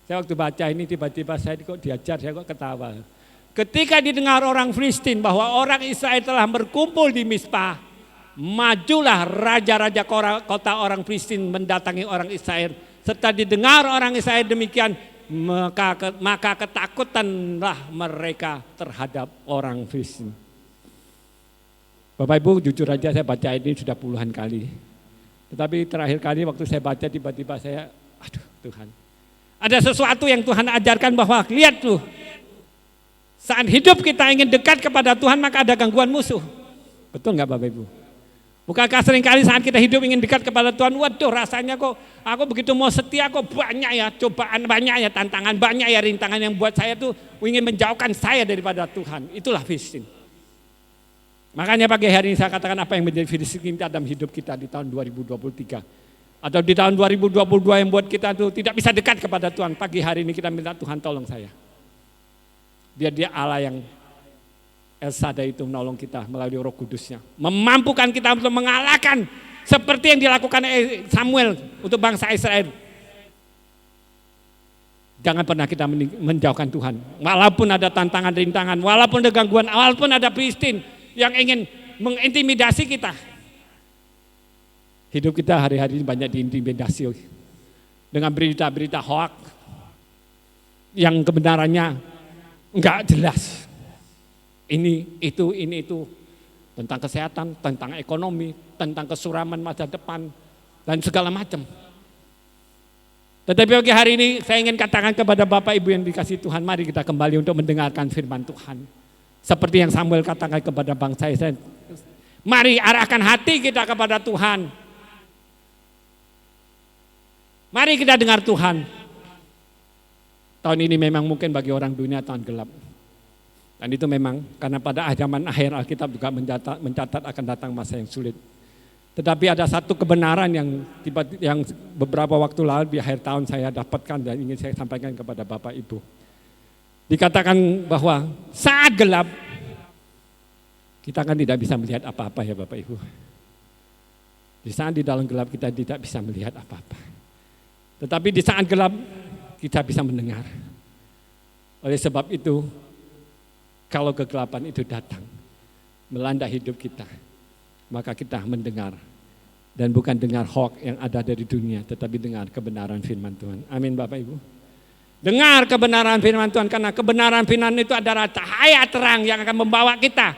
Saya waktu baca ini tiba-tiba saya kok diajar, saya kok ketawa. Ketika didengar orang Filistin bahwa orang Israel telah berkumpul di Mizpah, majulah raja-raja kota orang Filistin mendatangi orang Israel. Serta didengar orang Israel demikian, maka ketakutanlah mereka terhadap orang Filistin. Bapak Ibu jujur aja saya baca ini sudah puluhan kali. Tetapi terakhir kali waktu saya baca tiba-tiba saya, aduh Tuhan. Ada sesuatu yang Tuhan ajarkan bahwa lihat tuh, saat hidup kita ingin dekat kepada Tuhan maka ada gangguan musuh. Betul nggak Bapak Ibu? Bukankah seringkali saat kita hidup ingin dekat kepada Tuhan, waduh rasanya kok aku begitu mau setia kok banyak ya cobaan, banyak ya tantangan, banyak ya rintangan yang buat saya tuh ingin menjauhkan saya daripada Tuhan. Itulah Filistin. Makanya pagi hari ini saya katakan apa yang menjadi Filistin dalam hidup kita di tahun 2023. Atau di tahun 2022 yang buat kita tuh tidak bisa dekat kepada Tuhan. Pagi hari ini kita minta Tuhan tolong saya. Dia Allah yang El Shaddai itu menolong kita melalui Roh Kudusnya. Memampukan kita untuk mengalahkan seperti yang dilakukan Samuel untuk bangsa Israel. Jangan pernah kita menjauhkan Tuhan. Walaupun ada tantangan, rintangan, walaupun ada gangguan, walaupun ada Filistin yang ingin mengintimidasi kita. Hidup kita hari-hari ini banyak diintimidasi dengan berita-berita hoax yang kebenarannya enggak jelas. Ini itu tentang kesehatan, tentang ekonomi, tentang kesuraman masa depan dan segala macam. Tetapi pagi hari ini saya ingin katakan kepada Bapak Ibu yang dikasihi Tuhan, mari kita kembali untuk mendengarkan firman Tuhan. Seperti yang Samuel katakan kepada bangsa Israel, mari arahkan hati kita kepada Tuhan. Mari kita dengar Tuhan. Tahun ini memang mungkin bagi orang dunia tahun gelap. Dan itu memang karena pada zaman akhir Alkitab juga mencatat akan datang masa yang sulit. Tetapi ada satu kebenaran yang beberapa waktu lalu di akhir tahun saya dapatkan dan ingin saya sampaikan kepada Bapak Ibu. Dikatakan bahwa saat gelap kita kan tidak bisa melihat apa-apa ya Bapak Ibu. Di saat di dalam gelap kita tidak bisa melihat apa-apa. Tetapi di saat gelap kita bisa mendengar. Oleh sebab itu, kalau kegelapan itu datang, melanda hidup kita, maka kita mendengar. Dan bukan dengar hoax yang ada dari dunia, tetapi dengar kebenaran firman Tuhan. Amin Bapak Ibu. Dengar kebenaran firman Tuhan, karena kebenaran firman itu adalah cahaya terang yang akan membawa kita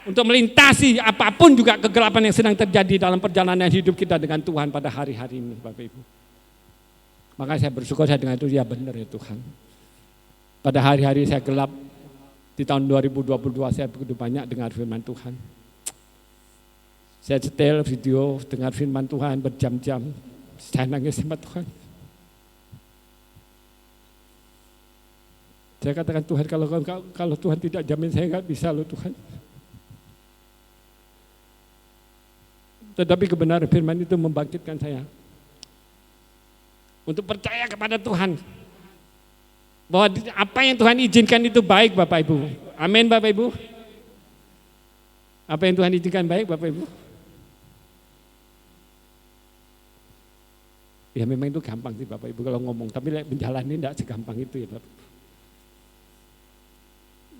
untuk melintasi apapun juga kegelapan yang sedang terjadi dalam perjalanan hidup kita dengan Tuhan pada hari-hari ini Bapak Ibu. Maka saya bersyukur saya dengar itu, ya benar ya Tuhan. Pada hari-hari saya gelap, di tahun 2022 saya begitu banyak dengar firman Tuhan. Saya setel video dengar firman Tuhan berjam-jam. Saya nangis sama Tuhan. Saya katakan Tuhan, kalau Tuhan tidak jamin saya nggak bisa loh Tuhan. Tetapi kebenaran firman itu membangkitkan saya untuk percaya kepada Tuhan. Bahwa apa yang Tuhan izinkan itu baik Bapak Ibu. Amin Bapak Ibu. Apa yang Tuhan izinkan baik Bapak Ibu. Ya memang itu gampang sih Bapak Ibu kalau ngomong. Tapi menjalani tidak segampang itu ya Bapak Ibu.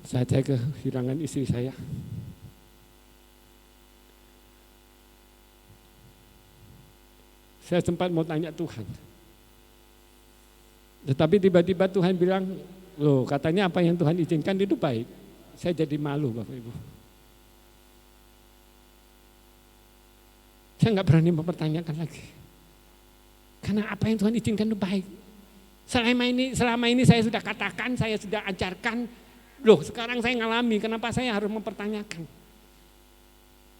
Saat saya kehilangan istri saya. Saya sempat mau tanya Tuhan. Tetapi tiba-tiba Tuhan bilang, loh katanya apa yang Tuhan izinkan itu baik. Saya jadi malu Bapak Ibu. Saya nggak berani mempertanyakan lagi. Karena apa yang Tuhan izinkan itu baik. Selama ini saya sudah katakan, saya sudah ajarkan. Loh sekarang saya ngalami, kenapa saya harus mempertanyakan?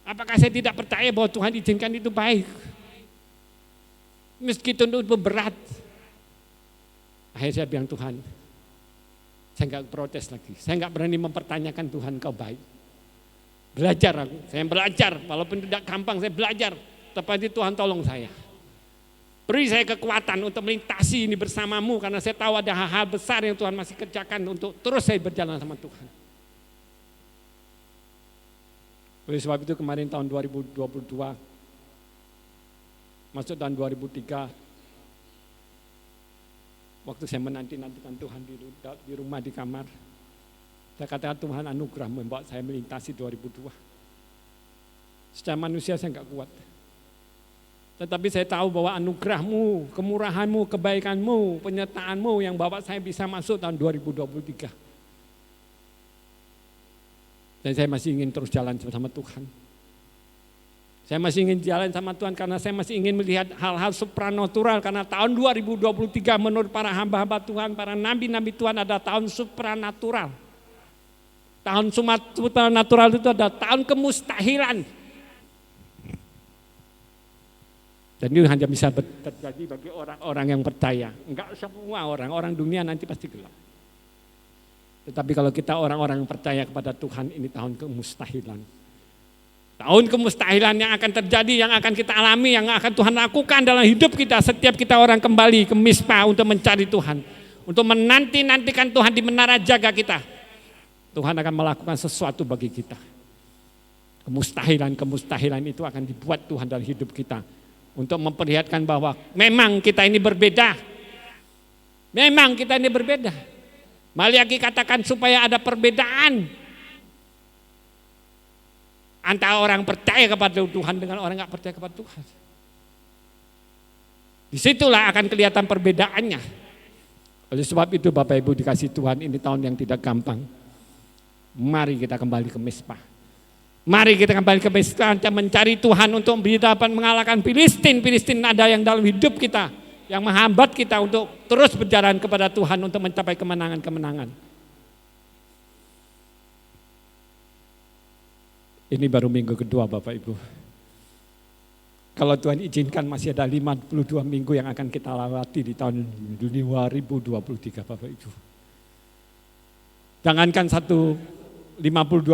Apakah saya tidak percaya bahwa Tuhan izinkan itu baik? Meskipun itu berat. Akhirnya saya bilang Tuhan, saya enggak protes lagi. Saya enggak berani mempertanyakan Tuhan kau baik. Belajar aku, saya belajar. Walaupun tidak gampang saya belajar. Tapi Tuhan tolong saya. Beri saya kekuatan untuk melintasi ini bersamamu. Karena saya tahu ada hal-hal besar yang Tuhan masih kerjakan untuk terus saya berjalan sama Tuhan. Oleh sebab itu kemarin tahun 2022, masuk tahun 2003, waktu saya menanti-nantikan Tuhan di rumah di kamar, saya katakan Tuhan anugerah membawa saya melintasi 2002. Secara manusia saya enggak kuat. Tetapi saya tahu bahwa anugerahmu, kemurahanmu, kebaikanmu, penyertaanmu yang bawa saya bisa masuk tahun 2023. Dan saya masih ingin terus jalan bersama Tuhan. Saya masih ingin jalan sama Tuhan karena saya masih ingin melihat hal-hal supranatural. Karena tahun 2023 menurut para hamba-hamba Tuhan, para nabi-nabi Tuhan ada tahun supranatural. Tahun supranatural itu ada tahun kemustahilan. Dan itu hanya bisa terjadi bagi orang-orang yang percaya. Enggak semua orang dunia nanti pasti gelap. Tetapi kalau kita orang-orang yang percaya kepada Tuhan, ini tahun kemustahilan. Tahun kemustahilan yang akan terjadi, yang akan kita alami, yang akan Tuhan lakukan dalam hidup kita. Setiap kita orang kembali ke Mizpah untuk mencari Tuhan. Untuk menanti-nantikan Tuhan di menara jaga kita. Tuhan akan melakukan sesuatu bagi kita. Kemustahilan itu akan dibuat Tuhan dalam hidup kita. Untuk memperlihatkan bahwa memang kita ini berbeda. Memang kita ini berbeda. Maliaki katakan supaya ada perbedaan antara orang percaya kepada Tuhan dengan orang nggak percaya kepada Tuhan. Disitulah akan kelihatan perbedaannya. Oleh sebab itu Bapak Ibu dikasih Tuhan, ini tahun yang tidak gampang. Mari kita kembali ke Mizpah. Mari kita kembali ke Mizpah dan mencari Tuhan untuk dapat mengalahkan Filistin. Filistin ada yang dalam hidup kita, yang menghambat kita untuk terus berjalan kepada Tuhan untuk mencapai kemenangan-kemenangan. Ini baru minggu kedua Bapak Ibu. Kalau Tuhan izinkan masih ada 52 minggu yang akan kita lewati di tahun 2023 Bapak Ibu. Jangankan 52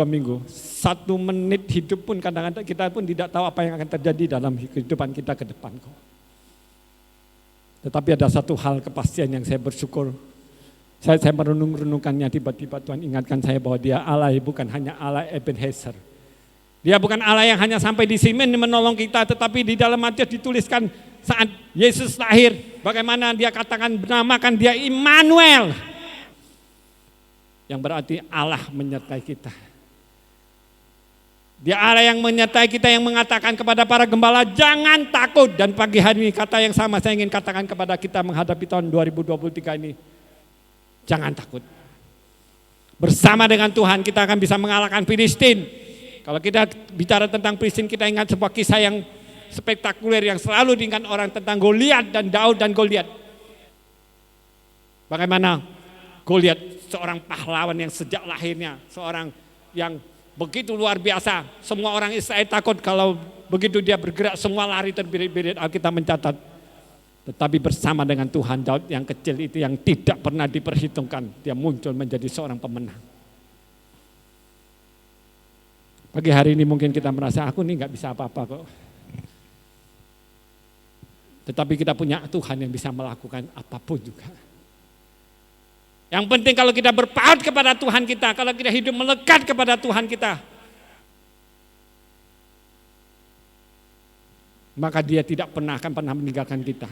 minggu, 1 menit hidup pun kadang-kadang kita pun tidak tahu apa yang akan terjadi dalam kehidupan kita ke depan kok. Tetapi ada satu hal kepastian yang saya bersyukur. Saya merenung-renungkannya, tiba-tiba Tuhan ingatkan saya bahwa Dia Allah bukan hanya Allah Ebenezer. Dia bukan Allah yang hanya sampai di sini menolong kita, tetapi di dalam Matius dituliskan saat Yesus lahir, bagaimana Dia katakan menamakan Dia Immanuel, yang berarti Allah menyertai kita. Dia Allah yang menyertai kita, yang mengatakan kepada para gembala jangan takut. Dan pagi hari ini kata yang sama saya ingin katakan kepada kita menghadapi tahun 2023 ini, jangan takut. Bersama dengan Tuhan kita akan bisa mengalahkan Filistin. Kalau kita bicara tentang Filistin, kita ingat sebuah kisah yang spektakuler yang selalu diingat orang tentang Goliat dan Daud dan Goliat. Bagaimana Goliat seorang pahlawan yang sejak lahirnya, seorang yang begitu luar biasa. Semua orang Israel takut kalau begitu dia bergerak semua lari terbirit-birit. Alkitab mencatat. Tetapi bersama dengan Tuhan, Daud yang kecil itu yang tidak pernah diperhitungkan, dia muncul menjadi seorang pemenang. Pagi hari ini mungkin kita merasa aku nih gak bisa apa-apa kok. Tetapi kita punya Tuhan yang bisa melakukan apapun juga. Yang penting kalau kita berpaut kepada Tuhan kita, kalau kita hidup melekat kepada Tuhan kita, maka Dia tidak akan pernah meninggalkan kita.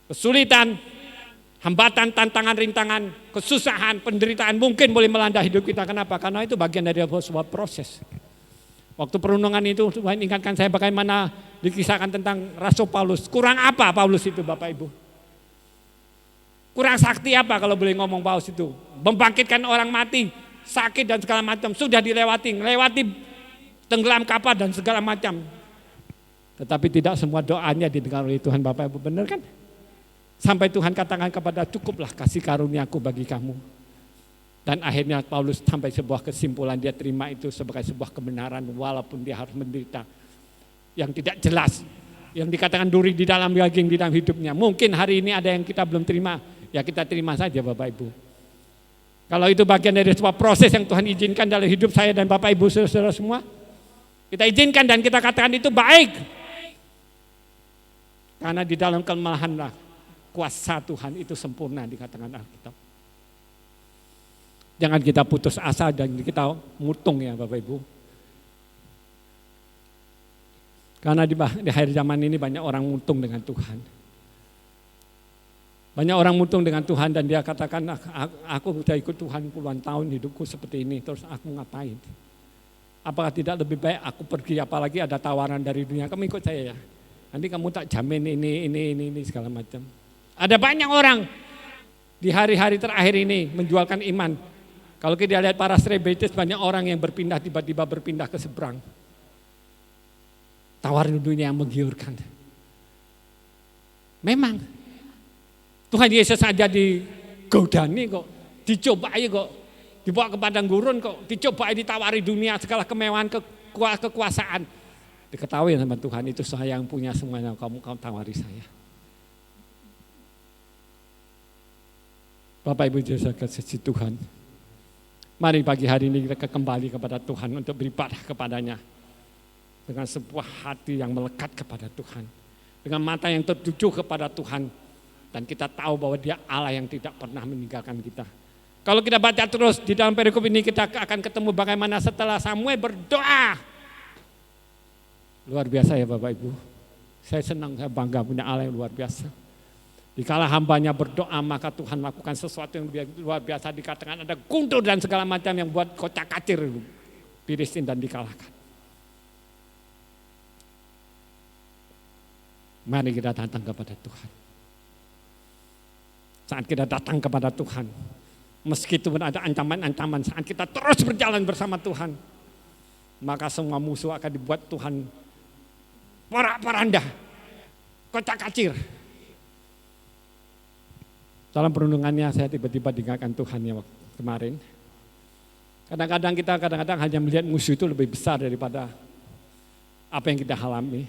Kesulitan, hambatan, tantangan, rintangan, kesusahan, penderitaan mungkin boleh melanda hidup kita. Kenapa? Karena itu bagian dari sebuah proses. Waktu perenungan itu Tuhan ingatkan saya bagaimana dikisahkan tentang Rasul Paulus. Kurang apa Paulus itu Bapak Ibu? Kurang sakti apa kalau boleh ngomong Paulus itu? Membangkitkan orang mati, sakit dan segala macam. Sudah dilewati tenggelam kapal dan segala macam. Tetapi tidak semua doanya didengar oleh Tuhan Bapak Ibu, benar kan? Sampai Tuhan katakan kepada cukuplah kasih karuniaku bagi kamu. Dan akhirnya Paulus sampai sebuah kesimpulan, dia terima itu sebagai sebuah kebenaran walaupun dia harus menderita yang tidak jelas. Yang dikatakan duri di dalam daging, di dalam hidupnya. Mungkin hari ini ada yang kita belum terima, ya kita terima saja Bapak Ibu. Kalau itu bagian dari sebuah proses yang Tuhan izinkan dalam hidup saya dan Bapak Ibu saudara semua, kita izinkan dan kita katakan itu baik. Karena di dalam kelemahanlah kuasa Tuhan itu sempurna dikatakan Alkitab. Jangan kita putus asa dan kita mutung ya Bapak Ibu. Karena di akhir zaman ini banyak orang mutung dengan Tuhan. Banyak orang mutung dengan Tuhan dan dia katakan aku sudah ikut Tuhan puluhan tahun hidupku seperti ini, terus aku ngapain? Apakah tidak lebih baik aku pergi, apalagi ada tawaran dari dunia, kamu ikut saya ya. Nanti kamu tak jamin ini segala macam. Ada banyak orang di hari-hari terakhir ini menjualkan iman. Kalau kita lihat para selebritis, banyak orang yang tiba-tiba berpindah ke seberang. Tawaran dunia yang menggiurkan. Memang Tuhan Yesus saja digodani kok, dicobai kok, dibawa ke padang gurun kok, dicobai, ditawari dunia segala kemewahan, kekuasaan. Diketahui sama Tuhan, itu saya yang punya semuanya, kamu tawari saya. Bapak Ibu Yesus kasih Tuhan, mari pagi hari ini kita kembali kepada Tuhan untuk beribadah kepadanya dengan sebuah hati yang melekat kepada Tuhan, dengan mata yang tertuju kepada Tuhan, dan kita tahu bahwa Dia Allah yang tidak pernah meninggalkan kita. Kalau kita baca terus di dalam perikop ini, kita akan ketemu bagaimana setelah Samuel berdoa. Luar biasa ya Bapak Ibu. Saya senang, saya bangga punya Allah yang luar biasa. Dikala hambanya berdoa, maka Tuhan lakukan sesuatu yang luar biasa. Dikatakan ada guntur dan segala macam yang buat kocak-kacir Filistin dan dikalahkan. Mari kita datang kepada Tuhan. Saat kita datang kepada Tuhan, meskipun ada ancaman-ancaman, saat kita terus berjalan bersama Tuhan, maka semua musuh akan dibuat Tuhan porak-poranda, kocak-kacir. Dalam perundungannya saya tiba-tiba diingatkan Tuhan ya waktu kemarin. Kadang-kadang hanya melihat musuh itu lebih besar daripada apa yang kita alami.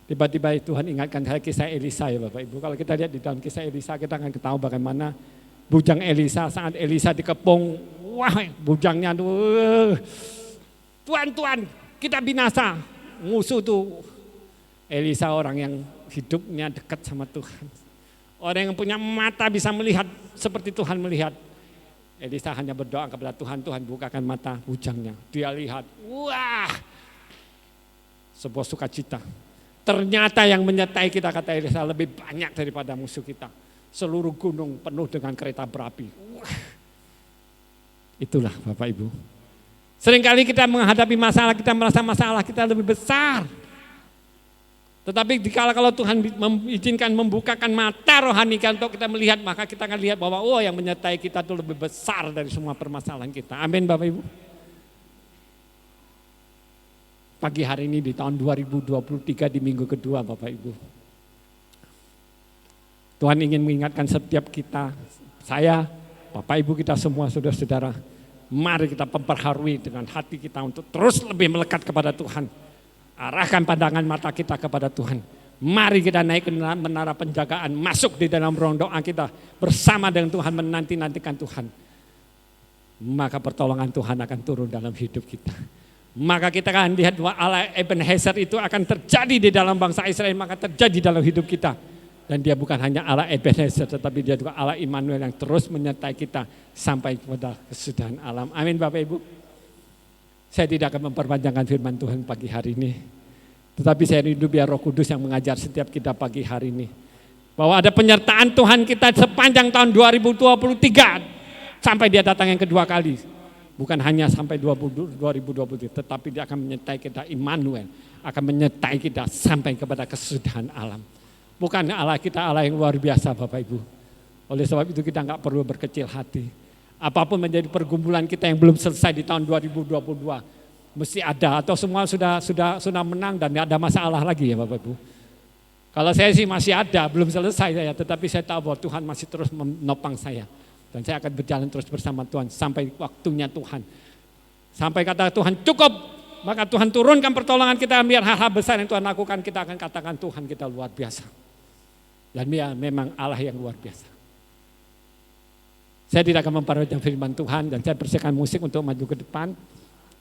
Tiba-tiba Tuhan ingatkan saya kisah Elisa ya Bapak Ibu. Kalau kita lihat di dalam kisah Elisa, kita akan ketahui bagaimana bujang Elisa saat Elisa dikepung, wah bujangnya tuh, Tuhan kita binasa. Musuh tuh Elisa orang yang hidupnya dekat sama Tuhan. Orang yang punya mata bisa melihat seperti Tuhan melihat. Elisa hanya berdoa kepada Tuhan, Tuhan bukakan mata bujangnya. Dia lihat, wah sebuah sukacita. Ternyata yang menyertai kita, kata Elisa, lebih banyak daripada musuh kita. Seluruh gunung penuh dengan kereta berapi. Wah. Itulah Bapak Ibu. Seringkali kita menghadapi masalah, kita merasa masalah kita lebih besar. Tetapi kalau Tuhan mengizinkan membukakan mata rohani kita untuk kita melihat, maka kita akan lihat bahwa yang menyertai kita itu lebih besar dari semua permasalahan kita. Amin Bapak Ibu. Pagi hari ini di tahun 2023 di minggu kedua Bapak Ibu. Tuhan ingin mengingatkan setiap kita, saya, Bapak Ibu kita semua saudara-saudara, mari kita memperharui dengan hati kita untuk terus lebih melekat kepada Tuhan. Arahkan pandangan mata kita kepada Tuhan. Mari kita naik ke menara penjagaan, masuk di dalam ruang doa kita bersama dengan Tuhan, menanti-nantikan Tuhan. Maka pertolongan Tuhan akan turun dalam hidup kita. Maka kita akan lihat bahwa Allah Ebenezer itu akan terjadi di dalam bangsa Israel, maka terjadi dalam hidup kita. Dan dia bukan hanya Allah Ebenezer, tetapi dia juga Allah Immanuel yang terus menyertai kita sampai kepada kesudahan alam. Amin Bapak Ibu. Saya tidak akan memperpanjangkan firman Tuhan pagi hari ini. Tetapi saya rindu biar Roh Kudus yang mengajar setiap kita pagi hari ini. Bahwa ada penyertaan Tuhan kita sepanjang tahun 2023 sampai dia datang yang kedua kali. Bukan hanya sampai 2023, tetapi dia akan menyertai kita, Immanuel akan menyertai kita sampai kepada kesudahan alam. Bukan Allah kita Allah yang luar biasa Bapak Ibu. Oleh sebab itu kita nggak perlu berkecil hati. Apapun menjadi pergumulan kita yang belum selesai di tahun 2022, mesti ada atau semua sudah menang dan tidak ada masalah lagi ya Bapak Ibu. Kalau saya sih masih ada, belum selesai saya, tetapi saya tahu bahwa Tuhan masih terus menopang saya. Dan saya akan berjalan terus bersama Tuhan sampai waktunya Tuhan. Sampai kata Tuhan cukup, maka Tuhan turunkan pertolongan kita, biar hal-hal besar yang Tuhan lakukan kita akan katakan Tuhan kita luar biasa. Dan dia memang Allah yang luar biasa. Saya tidak akan memperpanjang firman Tuhan dan saya persilakan musik untuk maju ke depan.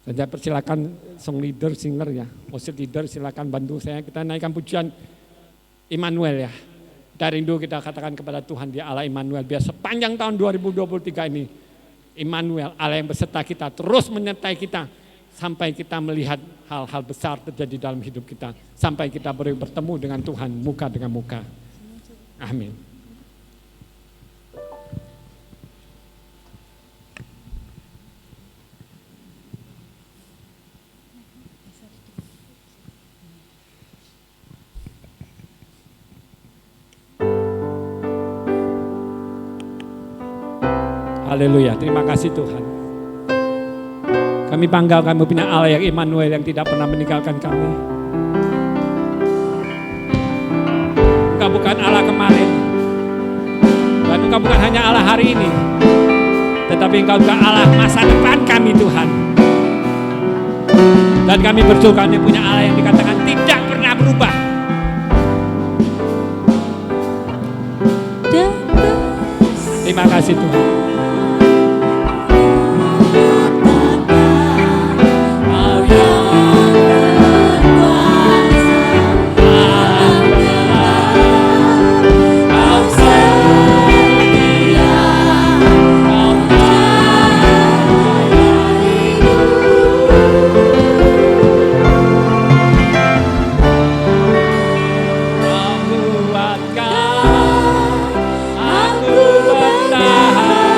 Dan saya persilakan song leader, singer ya, worship leader silakan bantu saya. Kita naikkan pujian Immanuel ya. Kita rindu kita katakan kepada Tuhan dia Allah Immanuel. Biar sepanjang tahun 2023 ini Immanuel Allah yang beserta kita terus menyertai kita. Sampai kita melihat hal-hal besar terjadi dalam hidup kita. Sampai kita bertemu dengan Tuhan muka dengan muka. Amin. Haleluya, terima kasih Tuhan. Kami bangga kami punya Allah yang Immanuel yang tidak pernah meninggalkan kami. Engkau bukan Allah kemarin. Dan Engkau bukan hanya Allah hari ini. Tetapi Engkau juga Allah masa depan kami Tuhan. Dan kami bersyukur kami punya Allah yang dikatakan tidak pernah berubah. Terima kasih Tuhan. Aku bertahan.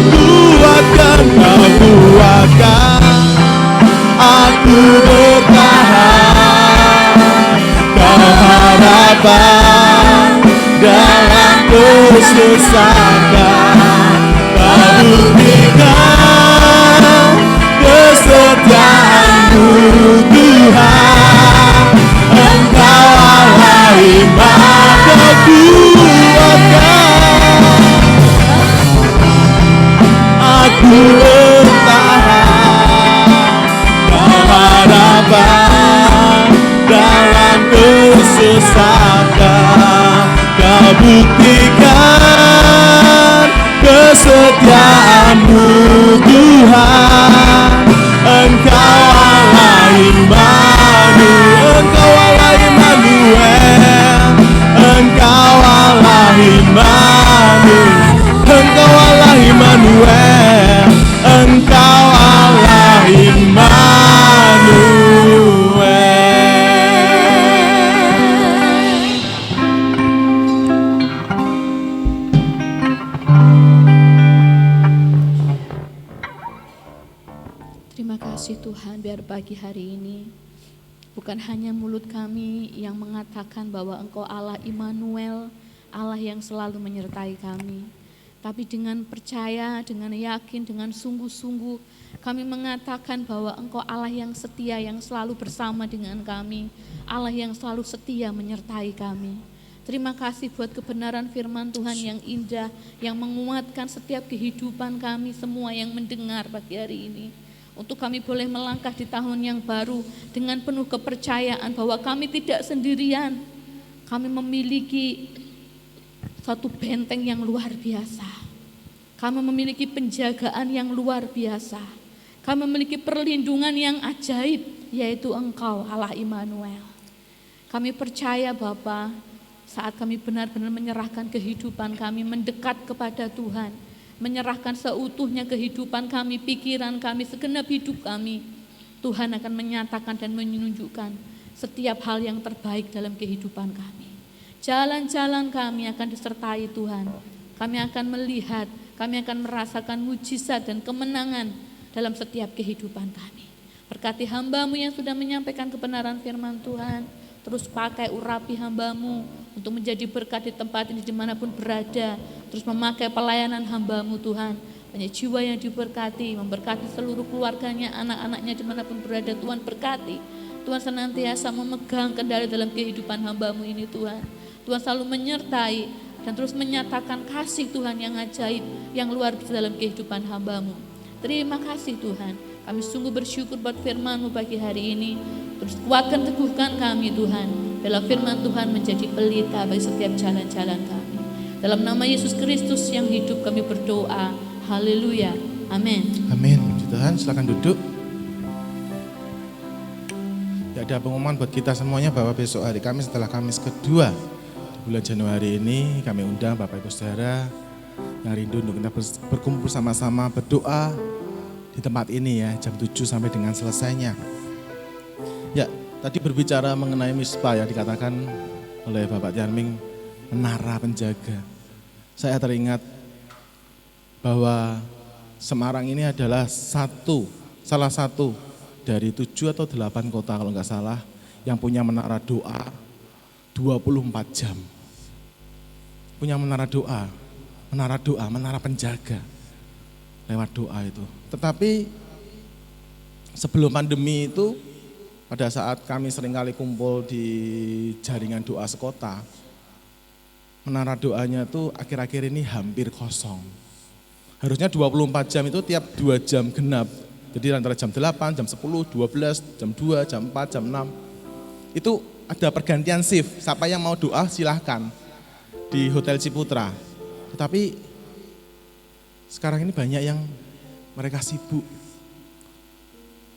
kuatkan, kau kuatkan aku bertahan. Kau harapan dalam kesusahan, kau buktikan kesetiaan-Mu Tuhan. Engkau Allah iman, kau kuatkan aku bertahan. Kau harapan dalam kesusahan, kau buktikan kesetiaan-Mu Tuhan. Engkau Allah Immanuel, Engkau Allah Immanuel, Engkau Allah Immanuel, Engkau Allah Immanuel, Engkau Allah Immanuel. Terima kasih Tuhan, biar pagi hari ini bukan hanya mulut kami yang mengatakan bahwa Engkau Allah Immanuel, Allah yang selalu menyertai kami, tapi dengan percaya, dengan yakin, dengan sungguh-sungguh kami mengatakan bahwa Engkau Allah yang setia, yang selalu bersama dengan kami, Allah yang selalu setia menyertai kami. Terima kasih buat kebenaran firman Tuhan yang indah, yang menguatkan setiap kehidupan kami semua yang mendengar pagi hari ini. Untuk kami boleh melangkah di tahun yang baru dengan penuh kepercayaan bahwa kami tidak sendirian. Kami memiliki satu benteng yang luar biasa. Kami memiliki penjagaan yang luar biasa. Kami memiliki perlindungan yang ajaib, yaitu Engkau Allah Immanuel. Kami percaya Bapa, saat kami benar-benar menyerahkan kehidupan kami mendekat kepada Tuhan, menyerahkan seutuhnya kehidupan kami, pikiran kami, segenap hidup kami, Tuhan akan menyatakan dan menunjukkan setiap hal yang terbaik dalam kehidupan kami. Jalan-jalan kami akan disertai Tuhan. Kami akan melihat, kami akan merasakan mujizat dan kemenangan dalam setiap kehidupan kami. Berkati hamba-Mu yang sudah menyampaikan kebenaran firman Tuhan. Terus pakai urapi hamba-Mu untuk menjadi berkat di tempat ini dimanapun berada. Terus memakai pelayanan hamba-Mu Tuhan. Banyak jiwa yang diberkati, memberkati seluruh keluarganya, anak-anaknya dimanapun berada. Tuhan berkati. Tuhan senantiasa memegang kendali dalam kehidupan hamba-Mu ini Tuhan. Tuhan selalu menyertai dan terus menyatakan kasih Tuhan yang ajaib, yang luar biasa dalam kehidupan hamba-Mu. Terima kasih Tuhan. Kami sungguh bersyukur buat firman-Mu pagi hari ini. Terus kuatkan, teguhkan kami Tuhan. Biarlah firman Tuhan menjadi pelita bagi setiap jalan-jalan kami. Dalam nama Yesus Kristus yang hidup kami berdoa. Haleluya. Amin. Amin. Puji Tuhan, silakan duduk. Ya, ada pengumuman buat kita semuanya bahwa besok hari Kamis setelah Kamis kedua di bulan Januari ini kami undang Bapak Ibu Saudara yang rindu untuk kita berkumpul sama-sama berdoa di tempat ini ya, jam 7 sampai dengan selesainya. Ya, tadi berbicara mengenai misbah ya, dikatakan oleh Bapak Tianming menara penjaga. Saya teringat bahwa Semarang ini adalah salah satu dari 7 atau 8 kota kalau nggak salah yang punya menara doa 24 jam. Punya menara doa, menara penjaga lewat doa itu. Tetapi sebelum pandemi itu, pada saat kami seringkali kumpul di jaringan doa sekota, menara doanya itu akhir-akhir ini hampir kosong. Harusnya 24 jam itu tiap 2 jam genap. Jadi antara jam 8, jam 10, 12, jam 2, jam 4, jam 6. Itu ada pergantian shift, siapa yang mau doa silahkan di Hotel Ciputra. Tetapi sekarang ini banyak yang mereka sibuk.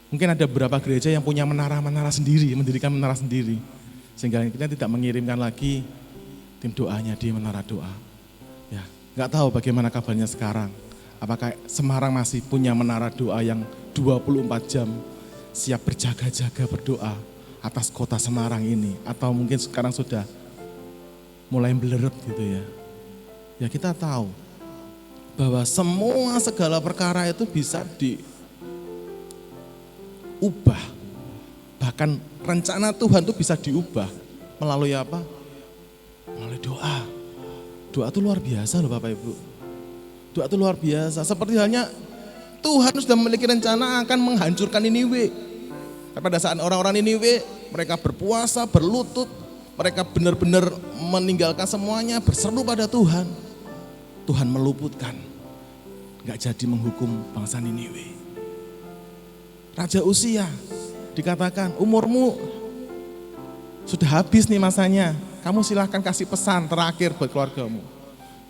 Mungkin ada beberapa gereja yang punya menara-menara sendiri, mendirikan menara sendiri. Sehingga kita tidak mengirimkan lagi tim doanya di menara doa. Ya, nggak tahu bagaimana kabarnya sekarang. Apakah Semarang masih punya menara doa yang 24 jam siap berjaga-jaga berdoa atas kota Semarang ini? Atau mungkin sekarang sudah mulai belerep gitu ya. Ya kita tahu bahwa semua segala perkara itu bisa diubah. Bahkan rencana Tuhan itu bisa diubah melalui apa? Melalui doa. Doa itu luar biasa loh Bapak Ibu. Doa itu luar biasa. Seperti halnya Tuhan sudah memiliki rencana akan menghancurkan Niniwe. Tapi pada saat orang-orang Niniwe, mereka berpuasa, berlutut, mereka benar-benar meninggalkan semuanya, berseru pada Tuhan. Tuhan meluputkan, gak jadi menghukum bangsa Niniwe. Raja Usia dikatakan, umurmu sudah habis nih masanya, kamu silahkan kasih pesan terakhir buat keluargamu.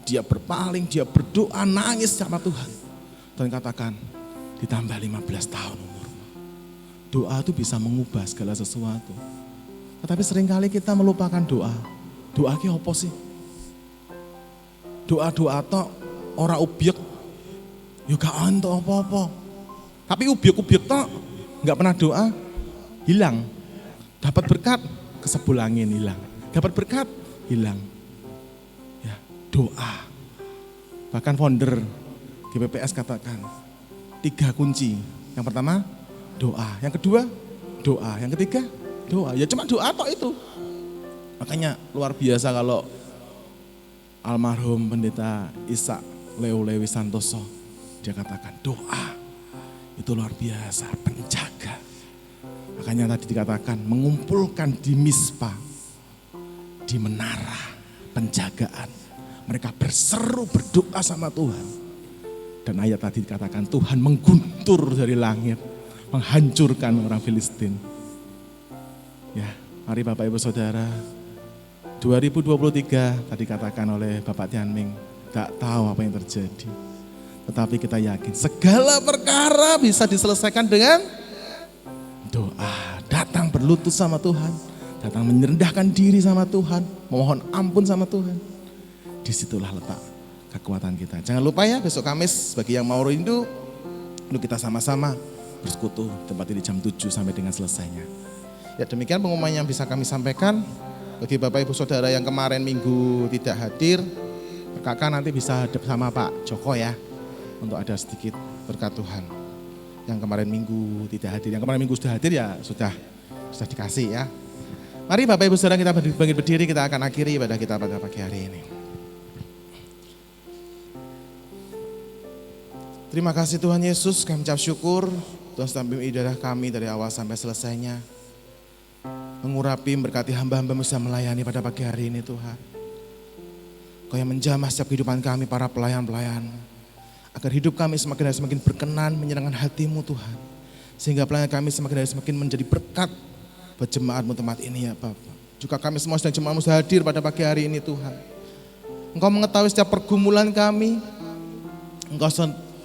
Dia berpaling, dia berdoa, nangis sama Tuhan. Dan katakan, ditambah 15 tahun umurmu. Doa itu bisa mengubah segala sesuatu. Tetapi seringkali kita melupakan doa. Doa ki apa sih? Doa-doa tok ora obyek, ya gak antuk apa-apa. Tapi obyek-obyek tok gak pernah doa, hilang. Dapat berkat, kesebul angin hilang. Dapat berkat, hilang. Ya, doa. Bahkan founder GPPS katakan 3 kunci. Yang pertama doa, yang kedua doa, yang ketiga doa. Ya cuma doa tok itu. Makanya luar biasa kalau almarhum pendeta Ishak Leo Lewi Santoso, dia katakan doa itu luar biasa, penjaga. Makanya tadi dikatakan mengumpulkan di Mispa, di menara penjagaan. Mereka berseru berdoa sama Tuhan. Dan ayat tadi dikatakan Tuhan mengguntur dari langit, menghancurkan orang Filistin. Ya, mari Bapak Ibu Saudara, 2023 tadi katakan oleh Bapak Tianming, tak tahu apa yang terjadi. Tetapi kita yakin segala perkara bisa diselesaikan dengan doa. Datang berlutut sama Tuhan, datang merendahkan diri sama Tuhan, memohon ampun sama Tuhan. Disitulah letak kekuatan kita. Jangan lupa ya, besok Kamis bagi yang mau rindu, kita sama-sama bersekutu tempat ini jam 7 sampai dengan selesainya. Ya demikian pengumuman yang bisa kami sampaikan. Bagi Bapak Ibu Saudara yang kemarin minggu tidak hadir, kakak nanti bisa hadap sama Pak Joko ya, untuk ada sedikit berkat Tuhan. Yang kemarin minggu tidak hadir, yang kemarin minggu sudah hadir ya sudah dikasih ya. Mari Bapak Ibu Saudara kita bangkit berdiri, kita akan akhiri ibadah kita pada pagi hari ini. Terima kasih Tuhan Yesus, kami ucap syukur Tuhan sudah membimbing ibadah kami dari awal sampai selesainya. Mengurapi, berkati hamba-hamba bisa melayani pada pagi hari ini Tuhan. Kau yang menjamah setiap kehidupan kami para pelayan-pelayan. Agar hidup kami semakin hari semakin berkenan menyenangkan hati-Mu Tuhan. Sehingga pelayan kami semakin hari semakin menjadi berkat buat jemaat-Mu tempat ini ya Bapak. Juga kami semua sedang jemaat-Mu sudah hadir pada pagi hari ini Tuhan. Engkau mengetahui setiap pergumulan kami. Engkau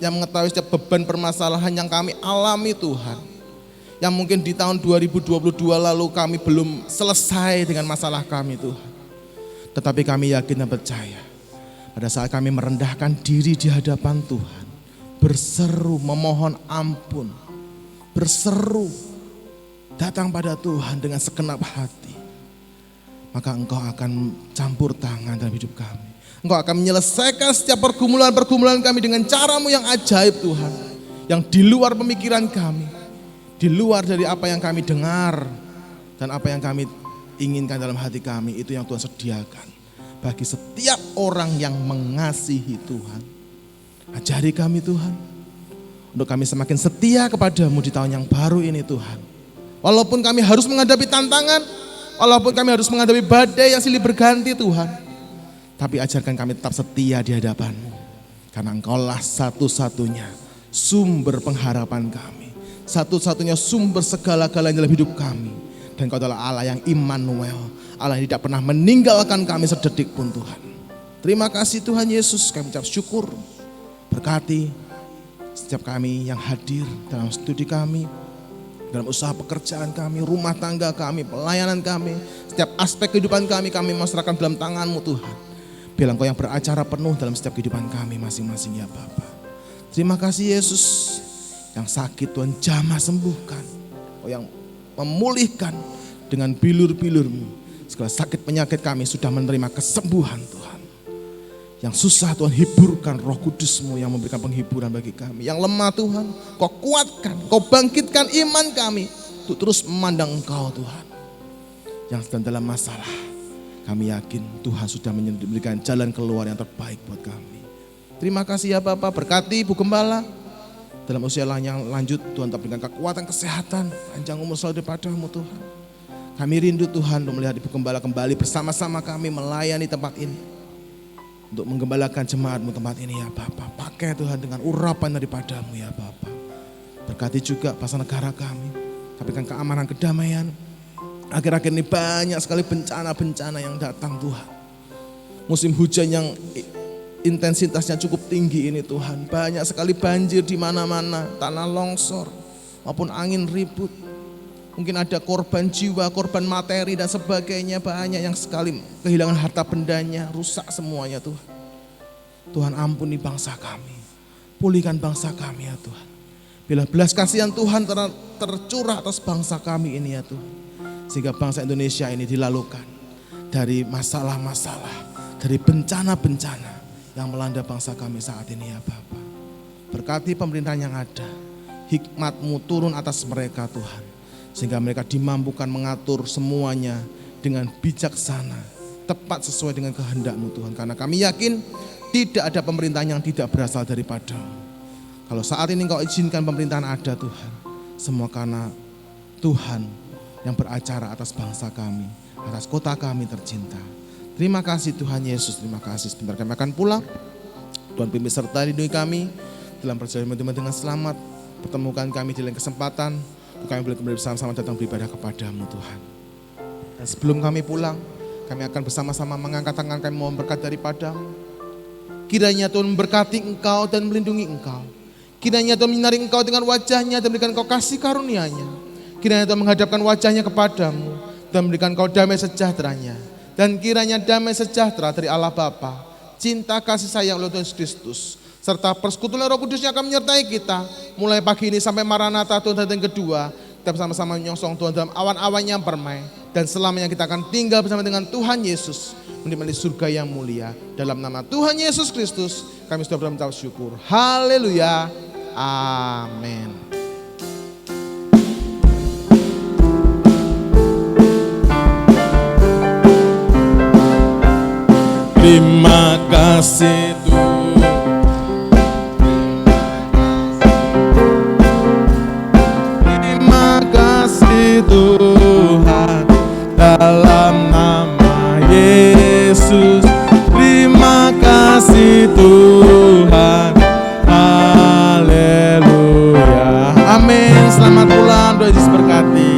yang mengetahui setiap beban permasalahan yang kami alami Tuhan. Yang mungkin di tahun 2022 lalu kami belum selesai dengan masalah kami Tuhan. Tetapi kami yakin dan percaya pada saat kami merendahkan diri di hadapan Tuhan, berseru memohon ampun, berseru datang pada Tuhan dengan segenap hati, maka Engkau akan campur tangan dalam hidup kami. Engkau akan menyelesaikan setiap pergumulan-pergumulan kami dengan cara-Mu yang ajaib Tuhan, yang di luar pemikiran kami, di luar dari apa yang kami dengar dan apa yang kami inginkan dalam hati kami. Itu yang Tuhan sediakan bagi setiap orang yang mengasihi Tuhan. Ajari kami Tuhan, untuk kami semakin setia kepadamu di tahun yang baru ini Tuhan. Walaupun kami harus menghadapi tantangan, walaupun kami harus menghadapi badai yang silih berganti Tuhan, tapi ajarkan kami tetap setia di hadapan-Mu. Karena Engkaulah satu-satunya sumber pengharapan kami, satu-satunya sumber segala-galanya dalam hidup kami. Dan Kau adalah Allah yang Immanuel, Allah yang tidak pernah meninggalkan kami sedetik pun Tuhan. Terima kasih Tuhan Yesus, kami ucap syukur. Berkati setiap kami yang hadir dalam studi kami, dalam usaha pekerjaan kami, rumah tangga kami, pelayanan kami, setiap aspek kehidupan kami menyerahkan dalam tangan-Mu Tuhan. Biar Engkau yang beracara penuh dalam setiap kehidupan kami masing-masing ya Bapa. Terima kasih Yesus. Yang sakit Tuhan jamah sembuhkan. Oh yang memulihkan dengan bilur-bilur-Mu. Segala sakit penyakit kami sudah menerima kesembuhan Tuhan. Yang susah Tuhan hiburkan Roh Kudus-Mu yang memberikan penghiburan bagi kami. Yang lemah Tuhan Kau kuatkan, Kau bangkitkan iman kami untuk terus memandang Engkau Tuhan. Yang sedang dalam masalah, kami yakin Tuhan sudah memberikan jalan keluar yang terbaik buat kami. Terima kasih ya Bapak, berkati Ibu Gembala. Dalam usia yang lanjut Tuhan berikan kekuatan, kesehatan, panjang umur selalu daripada-Mu Tuhan. Kami rindu Tuhan untuk melihat Ibu Gembala kembali bersama-sama kami melayani tempat ini. Untuk menggembalakan jemaat-Mu tempat ini ya Bapak. Pakai Tuhan dengan urapan daripada-Mu ya Bapak. Berkati juga pasar negara kami. Berikan keamanan, kedamaian. Akhir-akhir ini banyak sekali bencana-bencana yang datang Tuhan. Musim hujan yang intensitasnya cukup tinggi ini Tuhan. Banyak sekali banjir di mana-mana. Tanah longsor maupun angin ribut. Mungkin ada korban jiwa, korban materi dan sebagainya. Banyak yang sekali kehilangan harta bendanya, rusak semuanya Tuhan. Tuhan ampuni bangsa kami. Pulihkan bangsa kami ya Tuhan. Bila belas kasihan Tuhan tercurah atas bangsa kami ini ya Tuhan. Sehingga bangsa Indonesia ini dilalukan dari masalah-masalah, dari bencana-bencana yang melanda bangsa kami saat ini ya Bapak. Berkati pemerintahan yang ada. Hikmat-Mu turun atas mereka Tuhan. Sehingga mereka dimampukan mengatur semuanya dengan bijaksana, tepat sesuai dengan kehendak-Mu Tuhan. Karena kami yakin tidak ada pemerintahan yang tidak berasal daripada-Mu. Kalau saat ini Engkau izinkan pemerintahan ada Tuhan, semua karena Tuhan yang beracara atas bangsa kami, atas kota kami tercinta. Terima kasih Tuhan Yesus, terima kasih. Sebentar kami akan pulang. Tuhan pimpin serta lindungi kami dalam perjalanan dengan selamat. Pertemukan kami di lain kesempatan. Kami boleh kembali bersama-sama datang beribadah kepada-Mu Tuhan. Dan sebelum kami pulang, kami akan bersama-sama mengangkat tangan kami mohon berkat daripada-Mu. Kiranya Tuhan memberkati Engkau dan melindungi Engkau. Kiranya Tuhan menyinari Engkau dengan wajah-Nya dan memberikan Engkau kasih karunia-Nya. Kiranya Tuhan menghadapkan wajah-Nya kepada-Mu dan memberikan Engkau damai sejahtera-Nya. Dan kiranya damai sejahtera dari Allah Bapa, cinta kasih sayang oleh Tuhan Yesus Kristus, serta persekutuan Roh Kudus yang akan menyertai kita mulai pagi ini sampai Maranatha Tuhan datang kedua. Kita bersama-sama menyongsong Tuhan dalam awan-awan yang permai, dan selamanya kita akan tinggal bersama dengan Tuhan Yesus menikmati surga yang mulia. Dalam nama Tuhan Yesus Kristus kami sudah mengucap syukur. Haleluya. Amin. Terima kasih Tuhan. Tuhan dalam nama Yesus, terima kasih Tuhan, haleluya, amin. Selamat pulang, Tuhan Yesus berkati.